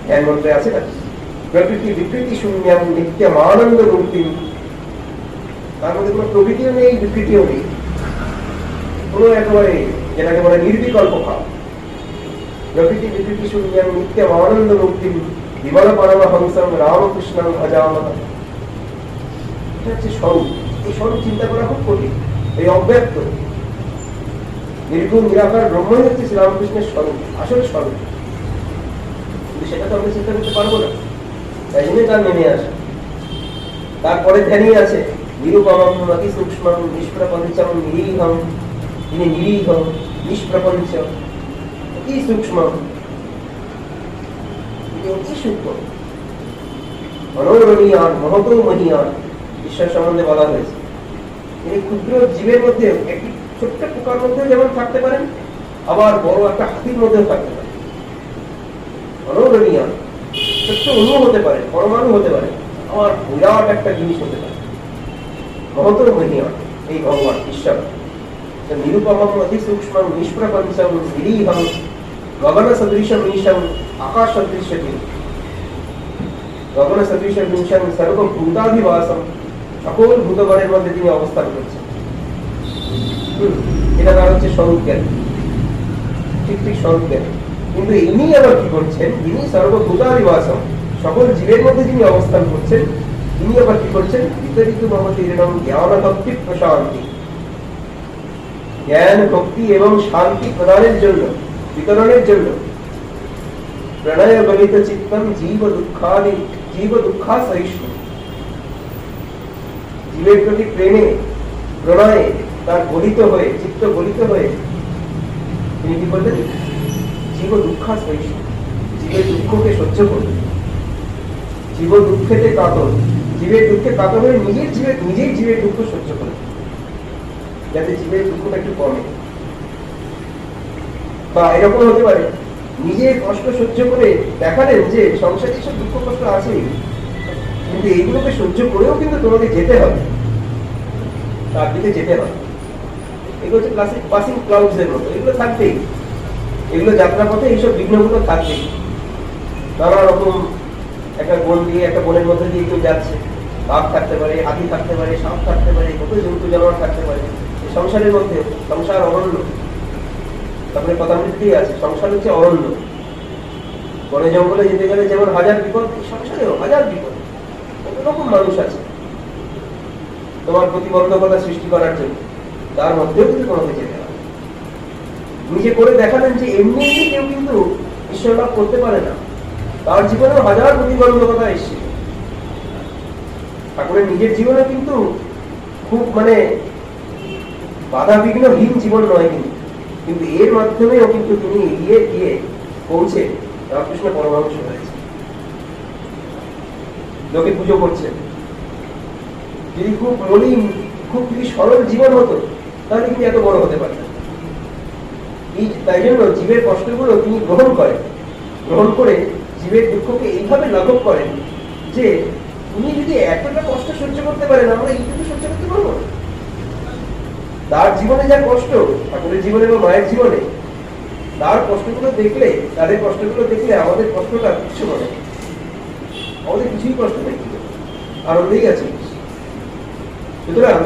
ধ্যান মন্ত্রে আছে না, প্রকৃতি বিকৃতি শূন্যম নিত্যম আনন্দ মূর্তিম। তার মধ্যে কোনো প্রকৃতিও নেই, বিকৃতিও নেই, কোনো একেবারে যেটাকে বলে নির্বিকল্প ভাব। প্রকৃতি বিকৃতি শূন্যম নিত্যম আনন্দ মূর্তিম বিমল পরমহংসম রামকৃষ্ণম ভজামহ। এটা হচ্ছে স্বরূপ। এই স্বরূপ চিন্তা করা খুব কঠিন। এই অব্যক্ত নির্গুণ নিরাকার ব্রহ্মই হচ্ছে শ্রীরামকৃষ্ণের স্বরূপ, আসল স্বরূপ। কিন্তু সেটা তো আমরা চিন্তা করতে পারবো না, তাই জন্য তার নেমে আসে। তারপরে ধ্যানই আছে নিরুপমম অতি সূক্ষ্মম নিষ্প্রপঞ্চম নিরীহম। তিনি নিরীহ, নিষ্প্রপঞ্চ, অতি সূক্ষ্ম, অতি সূক্ষ্ম, অনরণীয়ান মহত মহীয়ান। ঈশ্বর সম্বন্ধে বলা হয়েছে তিনি ক্ষুদ্র জীবের মধ্যে, একটি ছোট্ট পোকার মধ্যেও যেমন থাকতে পারেন, আবার বড় একটা হাতির মধ্যেও থাকতে পারেন। অনরণীয়ান, ছোট্ট অণু হতে পারে, পরমাণু হতে পারে, আবার বিরাট একটা জিনিস হতে পারে। মহত মহীয়ান এই ভগবান ঈশ্বর। নিরুপমম অতি সূক্ষ্মম নিষ্প্রপঞ্চম নিরীহম গগন সদৃশম ঈশম আকাশ সদৃশ্যতি। গগন সদৃশম ঈশম সর্বভূতাধিবাসম। সকল ভূতগণের মধ্যে তিনি অবস্থান করছেন। এটা তার হচ্ছে স্বরূপ জ্ঞান, ঠিক ঠিক স্বরূপ জ্ঞান। কিন্তু ইনি আবার কি করছেন, যিনি সর্বভূতাধিবাসম, সকল জীবের মধ্যে যিনি অবস্থান করছেন, তিনি আবার কি করছেন, বিতরিত মমতীর্ণম জ্ঞান ভক্তি প্রশান্তি। জ্ঞান ভক্তি এবং শান্তি প্রদানের জন্য, বিতরণের জন্য প্রণয় গলিত চিত্তম জীব দুঃখাসহিষ্ণু। জীবের প্রতি প্রেমে প্রণয়ে তার গলিত হয়ে, চিত্ত গলিত হয়ে তিনি কি করলেন, জীব দুঃখাসহিষ্ণু, জীবের দুঃখকে সহ্য করলেন। জীব দুঃখেতে কাতর, জীবের দুঃখে কাতর হয়ে নিজেই জীবের দুঃখ সহ্য করলেন, যাতে জীবের দুঃখটা একটু কমে। বা এরকম হতে পারে নিজে কষ্ট সহ্য করে দেখালেন যে সংসারে সব দুঃখ কষ্ট আছেই, কিন্তু এইগুলোকে সহ্য করেও কিন্তু তোমাকে যেতে হবে, তার দিকে যেতে হবে। এগুলো হচ্ছে ক্লাসিক পাসিং ক্লাউডস এর মতো, এগুলো থাকবেই। এগুলো যাত্রাপথে এইসব বিঘ্নগুলো থাকবে। নানা রকম একটা বন দিয়ে, একটা বনের মধ্যে দিয়ে কেউ যাচ্ছে, বাঘ থাকতে পারে, হাতি থাকতে পারে, সাপ থাকতে পারে, কত জন্তু জানোয়ার থাকতে পারে। সংসারের মধ্যে সংসার অরণ্য, তারপরে কথামৃতি আছে, সংসার হচ্ছে অরণ্য। বনে জঙ্গলে যেতে গেলে যেমন হাজার বিপদ, সংসারেও হাজার বিপদ। কত রকম মানুষ আছে তোমার প্রতিবন্ধকতা সৃষ্টি করার জন্য, তার মধ্যেও কিন্তু তোমাকে যেতে হবে। নিজে করে দেখালেন যে এমনি কেউ কিন্তু ঈশ্বর লাভ করতে পারে না, তার জীবনেও হাজার প্রতিবন্ধকতা এসেছিল। ঠাকুরের নিজের জীবনে কিন্তু খুব বাধা বিঘ্নহীন জীবন নয়, কিন্তু এর মাধ্যমেও কিন্তু তিনি এগিয়ে গিয়ে পৌঁছে রামকৃষ্ণ পরমহংস হয়েছে। লোকে পুজো করছে, যদি খুব মলিন, খুব যদি সরল জীবন হতো তাহলে কিন্তু এত বড় হতে পারতেন। তাই জন্য জীবের কষ্টগুলো তিনি গ্রহণ করেন, গ্রহণ করে জীবের দুঃখকে এইভাবে লাঘব করেন যে উনি যদি এতটা কষ্ট সহ্য করতে পারেন, আমরা এইটুকু সহ্য করতে পারবো। তার জীবনে যা কষ্ট, ঠাকুরের জীবনে এবং মায়ের জীবনে, তার কষ্টগুলো দেখলে, তাদের কষ্টগুলো দেখলে আমাদের কষ্টটা কিছু মনে, আমাদের কিছুই কষ্ট নেই, আনন্দেই আছে। সুতরাং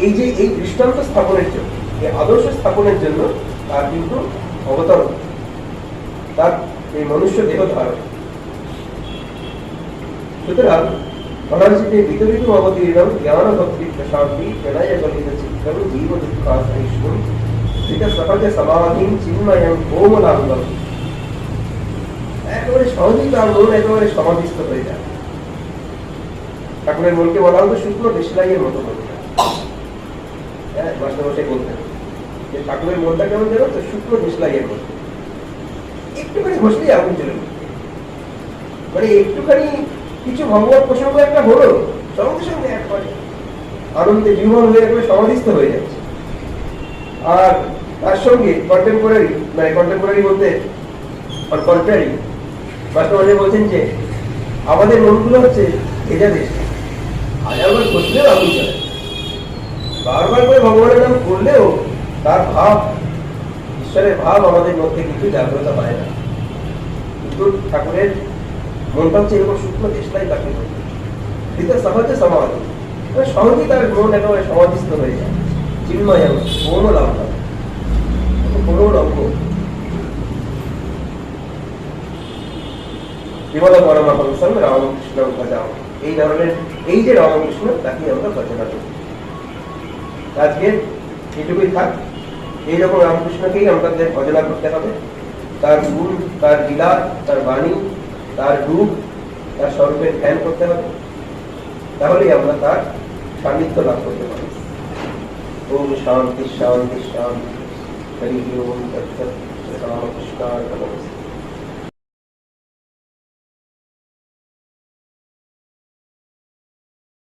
এই যে এই দৃষ্টান্ত স্থাপনের জন্য, এই আদর্শ স্থাপনের জন্য তার কিন্তু অবতরণ, তার এই মনুষ্য দেহ ধারণ। সুতরাং মহারাজকে বিতরিত অবতীর্ণ জ্ঞান ভক্তি প্রশান্তি প্রণয় গলিত চিত্তম জীব দুঃখাসহিষ্ণুম ধৃত সহজ সমাধিম চিন্ময়ং কোমলাঙ্গম। একেবারে সহজেই তার মন একেবারে সমাধিস্থ হয়ে যায়। ঠাকুরের মনকে বলা হতো শুক্র দেশলাইয়ের মতো মন। মাস্টারমশাই বলতেন যে ঠাকুরের মনটা কেমন জানো তো, শুক্র দেশলাইয়ের মতো। একটুখানি ঘষলেই আগুন চলে গেল, একটুখানি কিছু ভগবত প্রসঙ্গ একটা হলো, সঙ্গে সঙ্গে একবারে আনন্দে বিমল হয়ে একবারে সমাধিস্থ হয়ে যাচ্ছে। আর তার সঙ্গে কন্টেম্পোরারি বলতে কন্ট্রারি, মাস্টারমশাই বলছেন যে আমাদের মনগুলো হচ্ছে ভেজা দেশ, হাজারবার ঘষলেও আগুন চলে, বারবার করে ভগবানের নাম করলেও তার ভাব, ঈশ্বরের ভাব আমাদের মধ্যে কিন্তু জাগ্রত হয় না। কিন্তু ঠাকুরের মনটা হচ্ছে এরকম শুকনো দেশলাই তাকে দিতে সহজে সমাধি, সহজেই তার মন একেবারে সমাধিস্থ হয়ে যায়। চিন্ময় কোন লঙ্ঘ, কোন লঙ্ঘ বিমল পরমহংসং রামকৃষ্ণ ভজাম। এই ধরনের এই যে রামকৃষ্ণ, তাকে আমরা ভজনা করি। আজকে এটুকুই থাক। এইরকম রামকৃষ্ণকেই আমাদের ভজনা করতে হবে। তার গুণ, তার লীলা, তার বাণী, তার রূপ, তার স্বরূপের ধ্যান করতে হবে, তাহলেই আমরা তার সান্নিধ্য লাভ করতে পারি। ওম শান্তি শান্তি শান্তি। হরি ওম তৎসৎ। রামকৃষ্ণায় নমঃ।